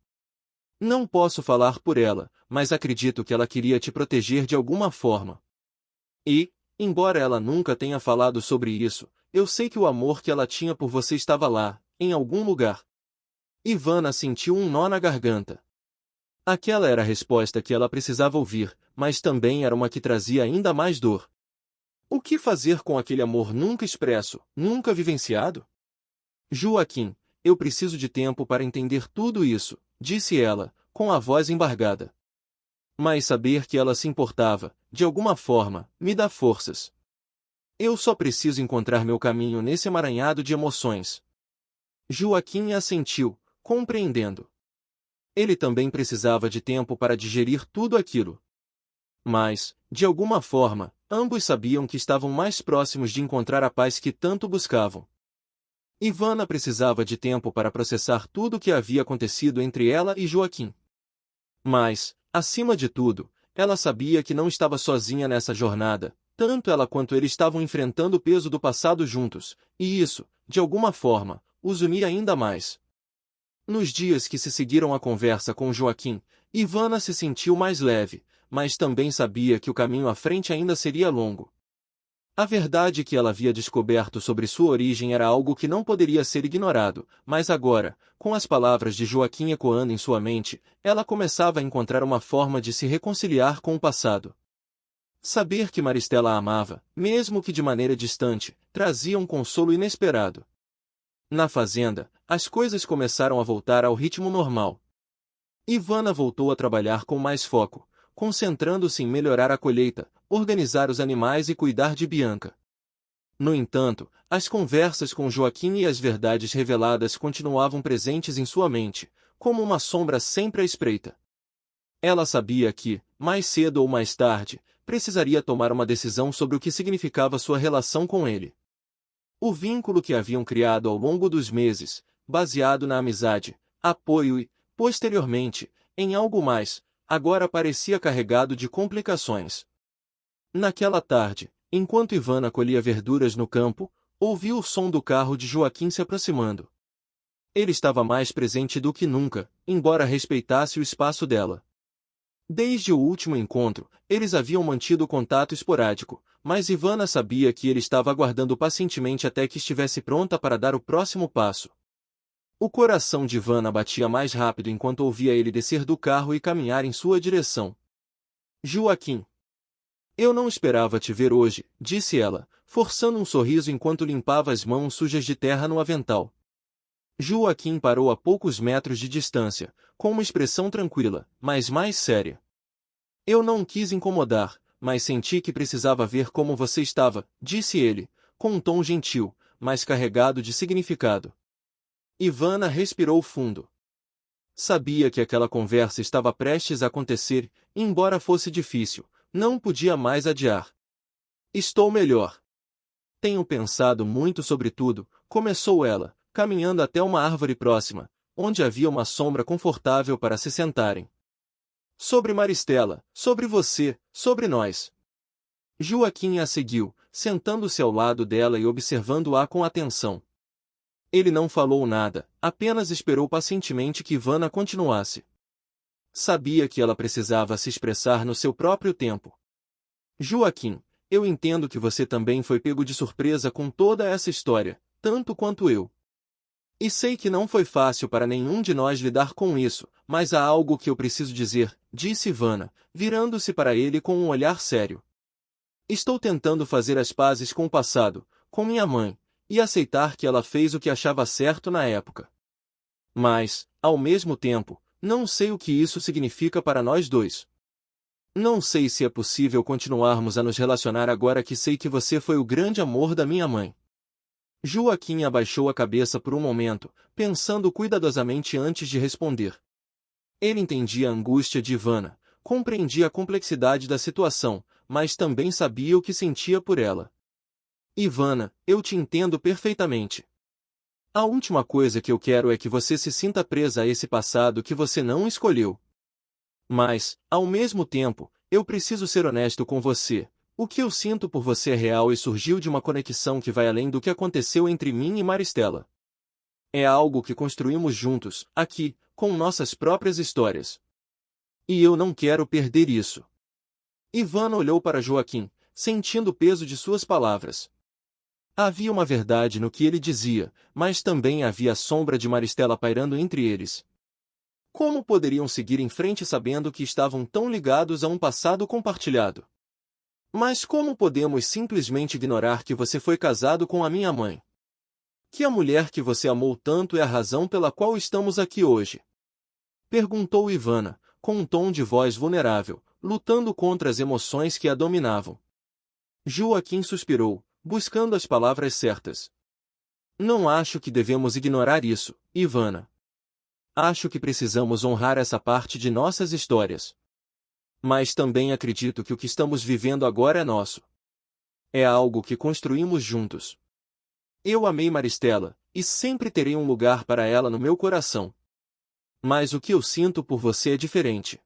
Não posso falar por ela, mas acredito que ela queria te proteger de alguma forma. E, embora ela nunca tenha falado sobre isso, eu sei que o amor que ela tinha por você estava lá, em algum lugar. Ivana sentiu um nó na garganta. Aquela era a resposta que ela precisava ouvir, mas também era uma que trazia ainda mais dor. O que fazer com aquele amor nunca expresso, nunca vivenciado? Joaquim, eu preciso de tempo para entender tudo isso, disse ela, com a voz embargada. Mas saber que ela se importava, de alguma forma, me dá forças. Eu só preciso encontrar meu caminho nesse emaranhado de emoções. Joaquim assentiu, compreendendo. Ele também precisava de tempo para digerir tudo aquilo. Mas, de alguma forma, ambos sabiam que estavam mais próximos de encontrar a paz que tanto buscavam. Ivana precisava de tempo para processar tudo o que havia acontecido entre ela e Joaquim. Mas, acima de tudo, ela sabia que não estava sozinha nessa jornada, tanto ela quanto ele estavam enfrentando o peso do passado juntos, e isso, de alguma forma, os unia ainda mais. Nos dias que se seguiram à conversa com Joaquim, Ivana se sentiu mais leve, mas também sabia que o caminho à frente ainda seria longo. A verdade que ela havia descoberto sobre sua origem era algo que não poderia ser ignorado, mas agora, com as palavras de Joaquim ecoando em sua mente, ela começava a encontrar uma forma de se reconciliar com o passado. Saber que Maristela a amava, mesmo que de maneira distante, trazia um consolo inesperado. Na fazenda, as coisas começaram a voltar ao ritmo normal. Ivana voltou a trabalhar com mais foco, concentrando-se em melhorar a colheita, organizar os animais e cuidar de Bianca. No entanto, as conversas com Joaquim e as verdades reveladas continuavam presentes em sua mente, como uma sombra sempre à espreita. Ela sabia que, mais cedo ou mais tarde, precisaria tomar uma decisão sobre o que significava sua relação com ele. O vínculo que haviam criado ao longo dos meses, baseado na amizade, apoio e, posteriormente, em algo mais, agora parecia carregado de complicações. Naquela tarde, enquanto Ivana colhia verduras no campo, ouviu o som do carro de Joaquim se aproximando. Ele estava mais presente do que nunca, embora respeitasse o espaço dela. Desde o último encontro, eles haviam mantido contato esporádico, mas Ivana sabia que ele estava aguardando pacientemente até que estivesse pronta para dar o próximo passo. O coração de Ivana batia mais rápido enquanto ouvia ele descer do carro e caminhar em sua direção. Joaquim. Eu não esperava te ver hoje, disse ela, forçando um sorriso enquanto limpava as mãos sujas de terra no avental. Joaquim parou a poucos metros de distância, com uma expressão tranquila, mas mais séria. Eu não quis incomodar, mas senti que precisava ver como você estava, disse ele, com um tom gentil, mas carregado de significado. Ivana respirou fundo. Sabia que aquela conversa estava prestes a acontecer, embora fosse difícil, não podia mais adiar. Estou melhor. Tenho pensado muito sobre tudo, começou ela, caminhando até uma árvore próxima, onde havia uma sombra confortável para se sentarem. Sobre Maristela, sobre você, sobre nós. Joaquim a seguiu, sentando-se ao lado dela e observando-a com atenção. Ele não falou nada, apenas esperou pacientemente que Ivana continuasse. Sabia que ela precisava se expressar no seu próprio tempo. Joaquim, eu entendo que você também foi pego de surpresa com toda essa história, tanto quanto eu. E sei que não foi fácil para nenhum de nós lidar com isso, mas há algo que eu preciso dizer, disse Ivana, virando-se para ele com um olhar sério. Estou tentando fazer as pazes com o passado, com minha mãe, e aceitar que ela fez o que achava certo na época. Mas, ao mesmo tempo, não sei o que isso significa para nós dois. Não sei se é possível continuarmos a nos relacionar agora que sei que você foi o grande amor da minha mãe. Joaquim abaixou a cabeça por um momento, pensando cuidadosamente antes de responder. Ele entendia a angústia de Ivana, compreendia a complexidade da situação, mas também sabia o que sentia por ela. Ivana, eu te entendo perfeitamente. A última coisa que eu quero é que você se sinta presa a esse passado que você não escolheu. Mas, ao mesmo tempo, eu preciso ser honesto com você. O que eu sinto por você é real e surgiu de uma conexão que vai além do que aconteceu entre mim e Maristela. É algo que construímos juntos, aqui, com nossas próprias histórias. E eu não quero perder isso. Ivana olhou para Joaquim, sentindo o peso de suas palavras. Havia uma verdade no que ele dizia, mas também havia a sombra de Maristela pairando entre eles. Como poderiam seguir em frente sabendo que estavam tão ligados a um passado compartilhado? Mas como podemos simplesmente ignorar que você foi casado com a minha mãe? Que a mulher que você amou tanto é a razão pela qual estamos aqui hoje? Perguntou Ivana, com um tom de voz vulnerável, lutando contra as emoções que a dominavam. Joaquim suspirou, buscando as palavras certas. Não acho que devemos ignorar isso, Ivana. Acho que precisamos honrar essa parte de nossas histórias. Mas também acredito que o que estamos vivendo agora é nosso. É algo que construímos juntos. Eu amei Maristela, e sempre terei um lugar para ela no meu coração. Mas o que eu sinto por você é diferente.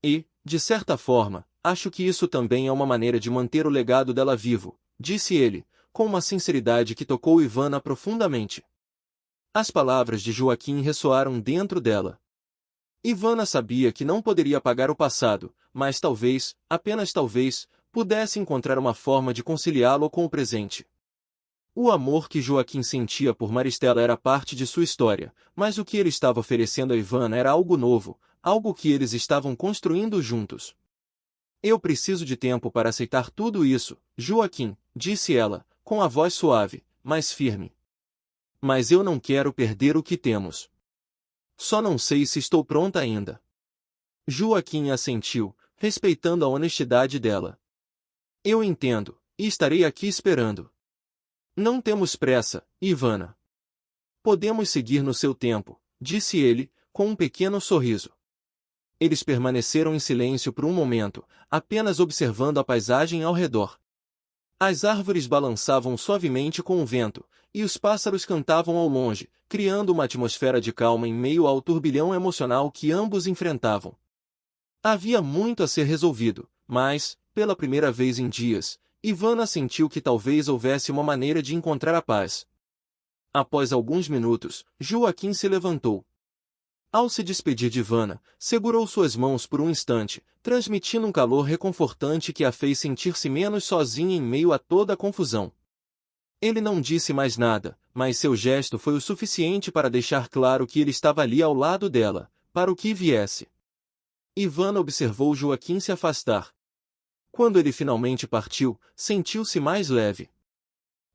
E, de certa forma, acho que isso também é uma maneira de manter o legado dela vivo, disse ele, com uma sinceridade que tocou Ivana profundamente. As palavras de Joaquim ressoaram dentro dela. Ivana sabia que não poderia apagar o passado, mas talvez, apenas talvez, pudesse encontrar uma forma de conciliá-lo com o presente. O amor que Joaquim sentia por Maristela era parte de sua história, mas o que ele estava oferecendo a Ivana era algo novo, algo que eles estavam construindo juntos. Eu preciso de tempo para aceitar tudo isso, Joaquim, disse ela, com a voz suave, mas firme. Mas eu não quero perder o que temos. Só não sei se estou pronta ainda. Joaquim assentiu, respeitando a honestidade dela. Eu entendo, e estarei aqui esperando. Não temos pressa, Ivana. Podemos seguir no seu tempo, disse ele, com um pequeno sorriso. Eles permaneceram em silêncio por um momento, apenas observando a paisagem ao redor. As árvores balançavam suavemente com o vento, e os pássaros cantavam ao longe, criando uma atmosfera de calma em meio ao turbilhão emocional que ambos enfrentavam. Havia muito a ser resolvido, mas, pela primeira vez em dias, Ivana sentiu que talvez houvesse uma maneira de encontrar a paz. Após alguns minutos, Joaquim se levantou. Ao se despedir de Ivana, segurou suas mãos por um instante, transmitindo um calor reconfortante que a fez sentir-se menos sozinha em meio a toda a confusão. Ele não disse mais nada, mas seu gesto foi o suficiente para deixar claro que ele estava ali ao lado dela, para o que viesse. Ivana observou Joaquim se afastar. Quando ele finalmente partiu, sentiu-se mais leve.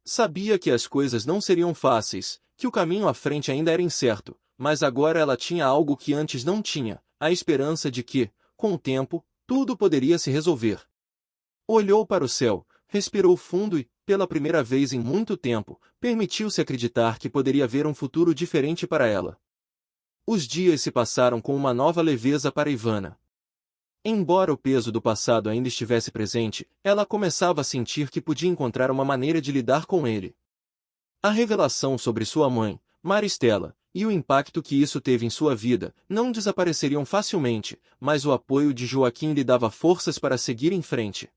Sabia que as coisas não seriam fáceis, que o caminho à frente ainda era incerto, mas agora ela tinha algo que antes não tinha, a esperança de que, com o tempo, tudo poderia se resolver. Olhou para o céu, respirou fundo e, pela primeira vez em muito tempo, permitiu-se acreditar que poderia haver um futuro diferente para ela. Os dias se passaram com uma nova leveza para Ivana. Embora o peso do passado ainda estivesse presente, ela começava a sentir que podia encontrar uma maneira de lidar com ele. A revelação sobre sua mãe, Maristela, e o impacto que isso teve em sua vida, não desapareceriam facilmente, mas o apoio de Joaquim lhe dava forças para seguir em frente.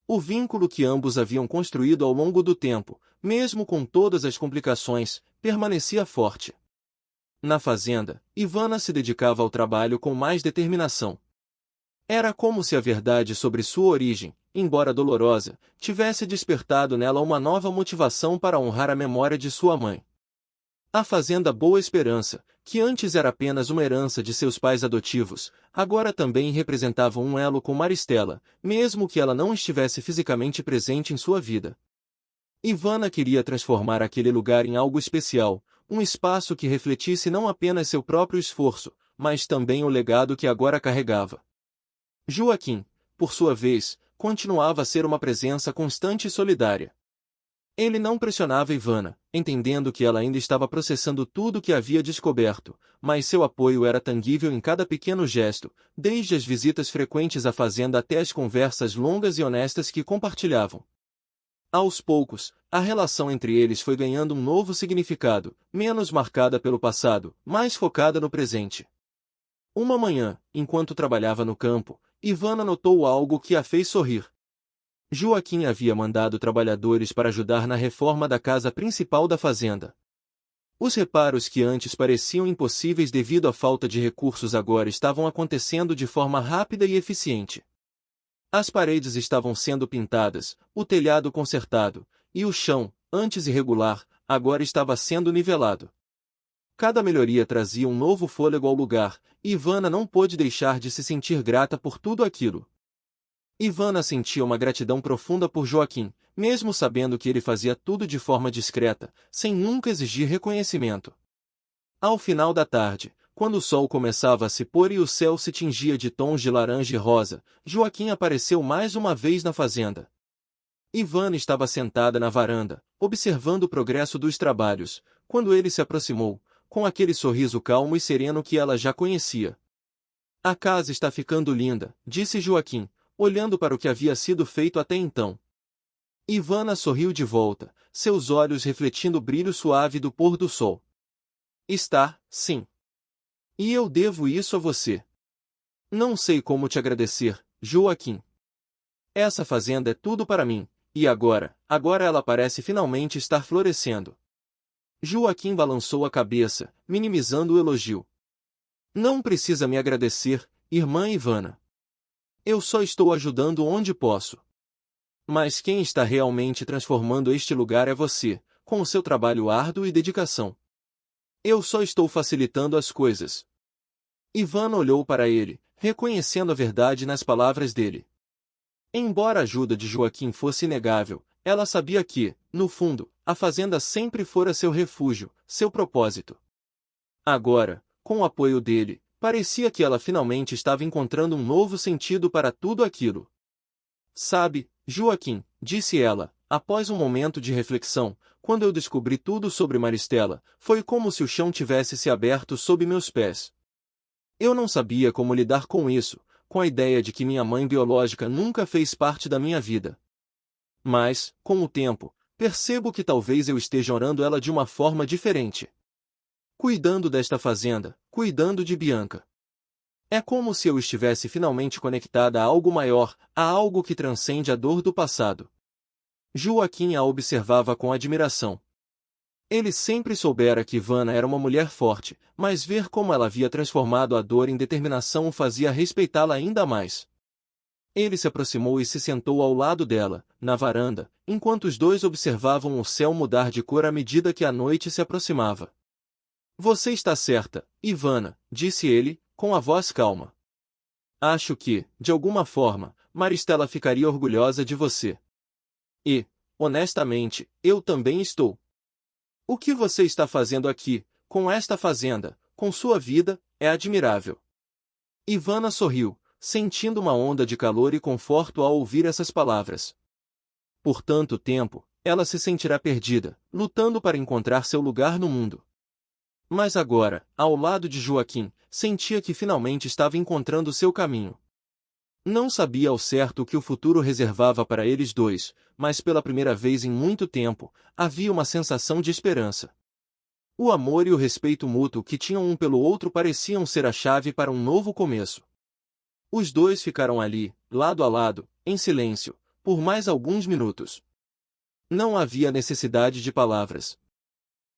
O vínculo que ambos haviam construído ao longo do tempo, mesmo com todas as complicações, permanecia forte. Na fazenda, Ivana se dedicava ao trabalho com mais determinação. Era como se a verdade sobre sua origem, embora dolorosa, tivesse despertado nela uma nova motivação para honrar a memória de sua mãe. A fazenda Boa Esperança, que antes era apenas uma herança de seus pais adotivos, agora também representava um elo com Maristela, mesmo que ela não estivesse fisicamente presente em sua vida. Ivana queria transformar aquele lugar em algo especial, um espaço que refletisse não apenas seu próprio esforço, mas também o legado que agora carregava. Joaquim, por sua vez, continuava a ser uma presença constante e solidária. Ele não pressionava Ivana, entendendo que ela ainda estava processando tudo o que havia descoberto, mas seu apoio era tangível em cada pequeno gesto, desde as visitas frequentes à fazenda até as conversas longas e honestas que compartilhavam. Aos poucos, a relação entre eles foi ganhando um novo significado, menos marcada pelo passado, mais focada no presente. Uma manhã, enquanto trabalhava no campo, Ivana notou algo que a fez sorrir. Joaquim havia mandado trabalhadores para ajudar na reforma da casa principal da fazenda. Os reparos que antes pareciam impossíveis devido à falta de recursos agora estavam acontecendo de forma rápida e eficiente. As paredes estavam sendo pintadas, o telhado consertado, e o chão, antes irregular, agora estava sendo nivelado. Cada melhoria trazia um novo fôlego ao lugar, e Ivana não pôde deixar de se sentir grata por tudo aquilo. Ivana sentia uma gratidão profunda por Joaquim, mesmo sabendo que ele fazia tudo de forma discreta, sem nunca exigir reconhecimento. Ao final da tarde, quando o sol começava a se pôr e o céu se tingia de tons de laranja e rosa, Joaquim apareceu mais uma vez na fazenda. Ivana estava sentada na varanda, observando o progresso dos trabalhos, quando ele se aproximou, com aquele sorriso calmo e sereno que ela já conhecia. "A casa está ficando linda", disse Joaquim, olhando para o que havia sido feito até então. Ivana sorriu de volta, seus olhos refletindo o brilho suave do pôr do sol. "Está, sim. E eu devo isso a você. Não sei como te agradecer, Joaquim. Essa fazenda é tudo para mim, e agora ela parece finalmente estar florescendo." Joaquim balançou a cabeça, minimizando o elogio. "Não precisa me agradecer, irmã Ivana. Eu só estou ajudando onde posso. Mas quem está realmente transformando este lugar é você, com o seu trabalho árduo e dedicação. Eu só estou facilitando as coisas." Ivana olhou para ele, reconhecendo a verdade nas palavras dele. Embora a ajuda de Joaquim fosse inegável, ela sabia que, no fundo, a fazenda sempre fora seu refúgio, seu propósito. Agora, com o apoio dele, parecia que ela finalmente estava encontrando um novo sentido para tudo aquilo. "Sabe, Joaquim", disse ela, após um momento de reflexão, "quando eu descobri tudo sobre Maristela, foi como se o chão tivesse se aberto sob meus pés. Eu não sabia como lidar com isso, com a ideia de que minha mãe biológica nunca fez parte da minha vida. Mas, com o tempo, percebo que talvez eu esteja orando ela de uma forma diferente. Cuidando desta fazenda, cuidando de Bianca. É como se eu estivesse finalmente conectada a algo maior, a algo que transcende a dor do passado." Joaquim a observava com admiração. Ele sempre soubera que Ivana era uma mulher forte, mas ver como ela havia transformado a dor em determinação o fazia respeitá-la ainda mais. Ele se aproximou e se sentou ao lado dela, na varanda, enquanto os dois observavam o céu mudar de cor à medida que a noite se aproximava. Você está certa, Ivana, disse ele, com a voz calma. Acho que, de alguma forma, Maristela ficaria orgulhosa de você. E, honestamente, eu também estou. O que você está fazendo aqui, com esta fazenda, com sua vida, é admirável. Ivana sorriu, sentindo uma onda de calor e conforto ao ouvir essas palavras. Por tanto tempo, ela se sentirá perdida, lutando para encontrar seu lugar no mundo. Mas agora, ao lado de Joaquim, sentia que finalmente estava encontrando seu caminho. Não sabia ao certo o que o futuro reservava para eles dois, mas pela primeira vez em muito tempo, havia uma sensação de esperança. O amor e o respeito mútuo que tinham um pelo outro pareciam ser a chave para um novo começo. Os dois ficaram ali, lado a lado, em silêncio, por mais alguns minutos. Não havia necessidade de palavras.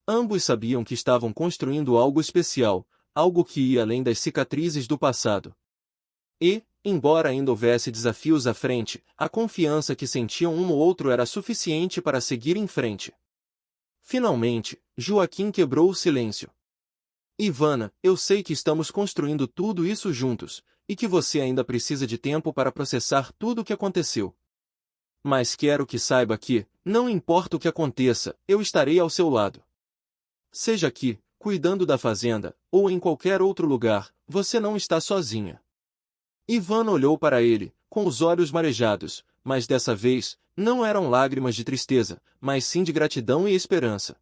Ambos sabiam que estavam construindo algo especial, algo que ia além das cicatrizes do passado. E, embora ainda houvesse desafios à frente, a confiança que sentiam um no outro era suficiente para seguir em frente. Finalmente, Joaquim quebrou o silêncio. Ivana, eu sei que estamos construindo tudo isso juntos, e que você ainda precisa de tempo para processar tudo o que aconteceu. Mas quero que saiba que, não importa o que aconteça, eu estarei ao seu lado. Seja aqui, cuidando da fazenda, ou em qualquer outro lugar, você não está sozinha. Ivana olhou para ele, com os olhos marejados, mas dessa vez, não eram lágrimas de tristeza, mas sim de gratidão e esperança.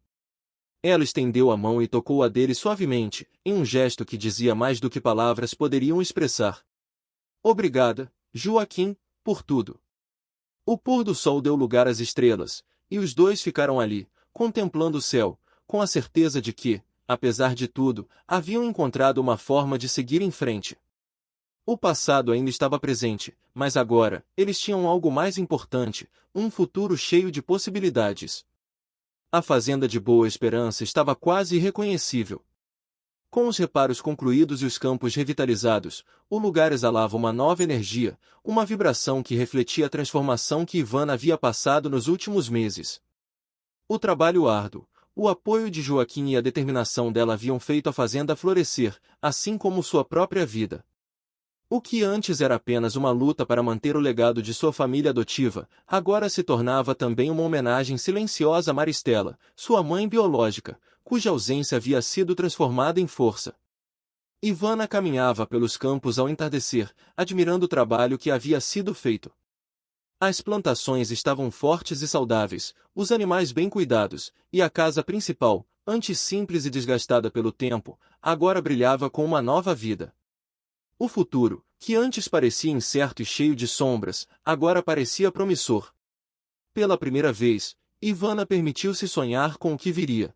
Ela estendeu a mão e tocou a dele suavemente, em um gesto que dizia mais do que palavras poderiam expressar. Obrigada, Joaquim, por tudo. O pôr do sol deu lugar às estrelas, e os dois ficaram ali, contemplando o céu, com a certeza de que, apesar de tudo, haviam encontrado uma forma de seguir em frente. O passado ainda estava presente, mas agora, eles tinham algo mais importante, um futuro cheio de possibilidades. A fazenda de Boa Esperança estava quase irreconhecível. Com os reparos concluídos e os campos revitalizados, o lugar exalava uma nova energia, uma vibração que refletia a transformação que Ivana havia passado nos últimos meses. O trabalho árduo, o apoio de Joaquim e a determinação dela haviam feito a fazenda florescer, assim como sua própria vida. O que antes era apenas uma luta para manter o legado de sua família adotiva, agora se tornava também uma homenagem silenciosa a Maristela, sua mãe biológica, cuja ausência havia sido transformada em força. Ivana caminhava pelos campos ao entardecer, admirando o trabalho que havia sido feito. As plantações estavam fortes e saudáveis, os animais bem cuidados, e a casa principal, antes simples e desgastada pelo tempo, agora brilhava com uma nova vida. O futuro, que antes parecia incerto e cheio de sombras, agora parecia promissor. Pela primeira vez, Ivana permitiu-se sonhar com o que viria.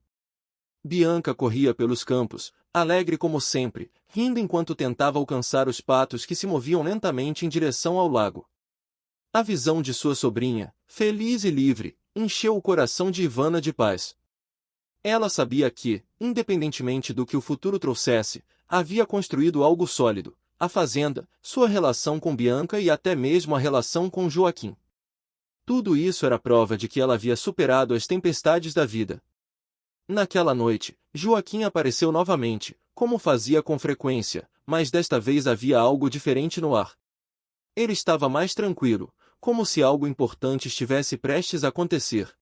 Bianca corria pelos campos, alegre como sempre, rindo enquanto tentava alcançar os patos que se moviam lentamente em direção ao lago. A visão de sua sobrinha, feliz e livre, encheu o coração de Ivana de paz. Ela sabia que, independentemente do que o futuro trouxesse, havia construído algo sólido. A fazenda, sua relação com Bianca e até mesmo a relação com Joaquim. Tudo isso era prova de que ela havia superado as tempestades da vida. Naquela noite, Joaquim apareceu novamente, como fazia com frequência, mas desta vez havia algo diferente no ar. Ele estava mais tranquilo, como se algo importante estivesse prestes a acontecer.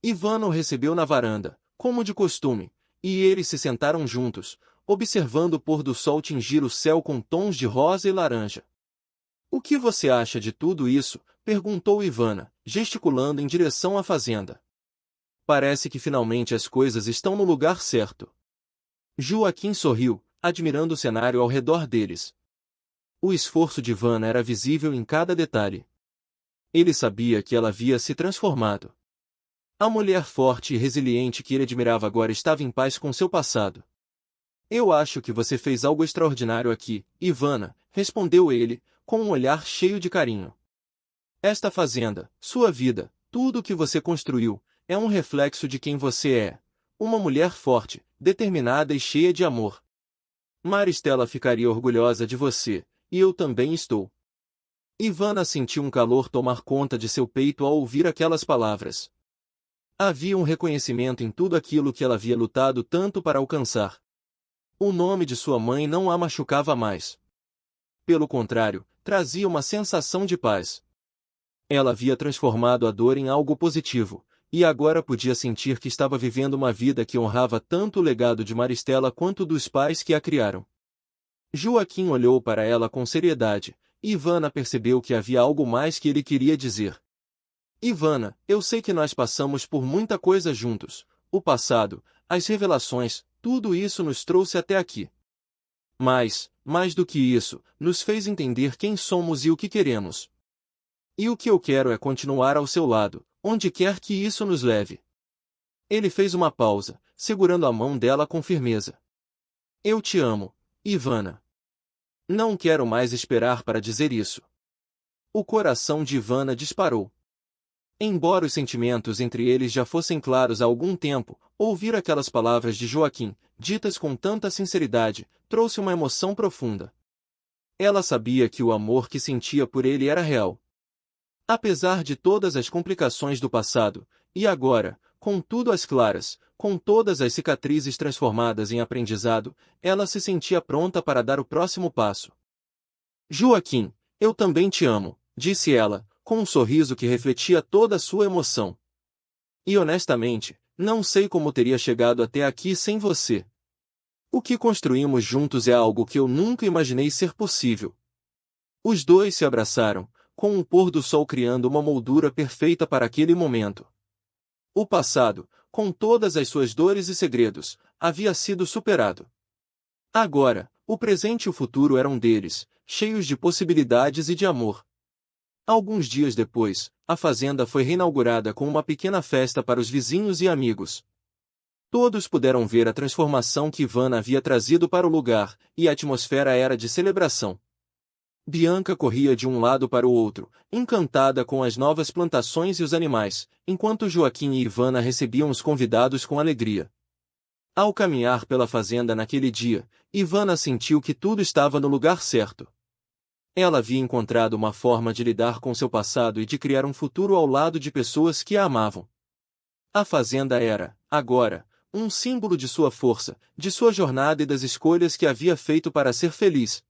Ivana o recebeu na varanda, como de costume, e eles se sentaram juntos, observando o pôr do sol tingir o céu com tons de rosa e laranja. O que você acha de tudo isso? Perguntou Ivana, gesticulando em direção à fazenda. Parece que finalmente as coisas estão no lugar certo. Joaquim sorriu, admirando o cenário ao redor deles. O esforço de Ivana era visível em cada detalhe. Ele sabia que ela havia se transformado. A mulher forte e resiliente que ele admirava agora estava em paz com seu passado. Eu acho que você fez algo extraordinário aqui, Ivana, respondeu ele, com um olhar cheio de carinho. Esta fazenda, sua vida, tudo o que você construiu, é um reflexo de quem você é. uma mulher forte, determinada e cheia de amor. Maristela ficaria orgulhosa de você, e eu também estou. Ivana sentiu um calor tomar conta de seu peito ao ouvir aquelas palavras. Havia um reconhecimento em tudo aquilo que ela havia lutado tanto para alcançar. O nome de sua mãe não a machucava mais. Pelo contrário, trazia uma sensação de paz. Ela havia transformado a dor em algo positivo, e agora podia sentir que estava vivendo uma vida que honrava tanto o legado de Maristela quanto dos pais que a criaram. Joaquim olhou para ela com seriedade, e Ivana percebeu que havia algo mais que ele queria dizer. Ivana, eu sei que nós passamos por muita coisa juntos, o passado, as revelações, tudo isso nos trouxe até aqui. Mas, mais do que isso, nos fez entender quem somos e o que queremos. E o que eu quero é continuar ao seu lado, onde quer que isso nos leve. Ele fez uma pausa, segurando a mão dela com firmeza. Eu te amo, Ivana. Não quero mais esperar para dizer isso. O coração de Ivana disparou. Embora os sentimentos entre eles já fossem claros há algum tempo, ouvir aquelas palavras de Joaquim, ditas com tanta sinceridade, trouxe uma emoção profunda. Ela sabia que o amor que sentia por ele era real. Apesar de todas as complicações do passado, e agora, com tudo às claras, com todas as cicatrizes transformadas em aprendizado, ela se sentia pronta para dar o próximo passo. Joaquim, eu também te amo, disse ela, com um sorriso que refletia toda a sua emoção. E honestamente, não sei como teria chegado até aqui sem você. O que construímos juntos é algo que eu nunca imaginei ser possível. Os dois se abraçaram, com o pôr do sol criando uma moldura perfeita para aquele momento. O passado, com todas as suas dores e segredos, havia sido superado. Agora, o presente e o futuro eram deles, cheios de possibilidades e de amor. Alguns dias depois, a fazenda foi reinaugurada com uma pequena festa para os vizinhos e amigos. Todos puderam ver a transformação que Ivana havia trazido para o lugar, e a atmosfera era de celebração. Bianca corria de um lado para o outro, encantada com as novas plantações e os animais, enquanto Joaquim e Ivana recebiam os convidados com alegria. Ao caminhar pela fazenda naquele dia, Ivana sentiu que tudo estava no lugar certo. Ela havia encontrado uma forma de lidar com seu passado e de criar um futuro ao lado de pessoas que a amavam. A fazenda era, agora, um símbolo de sua força, de sua jornada e das escolhas que havia feito para ser feliz.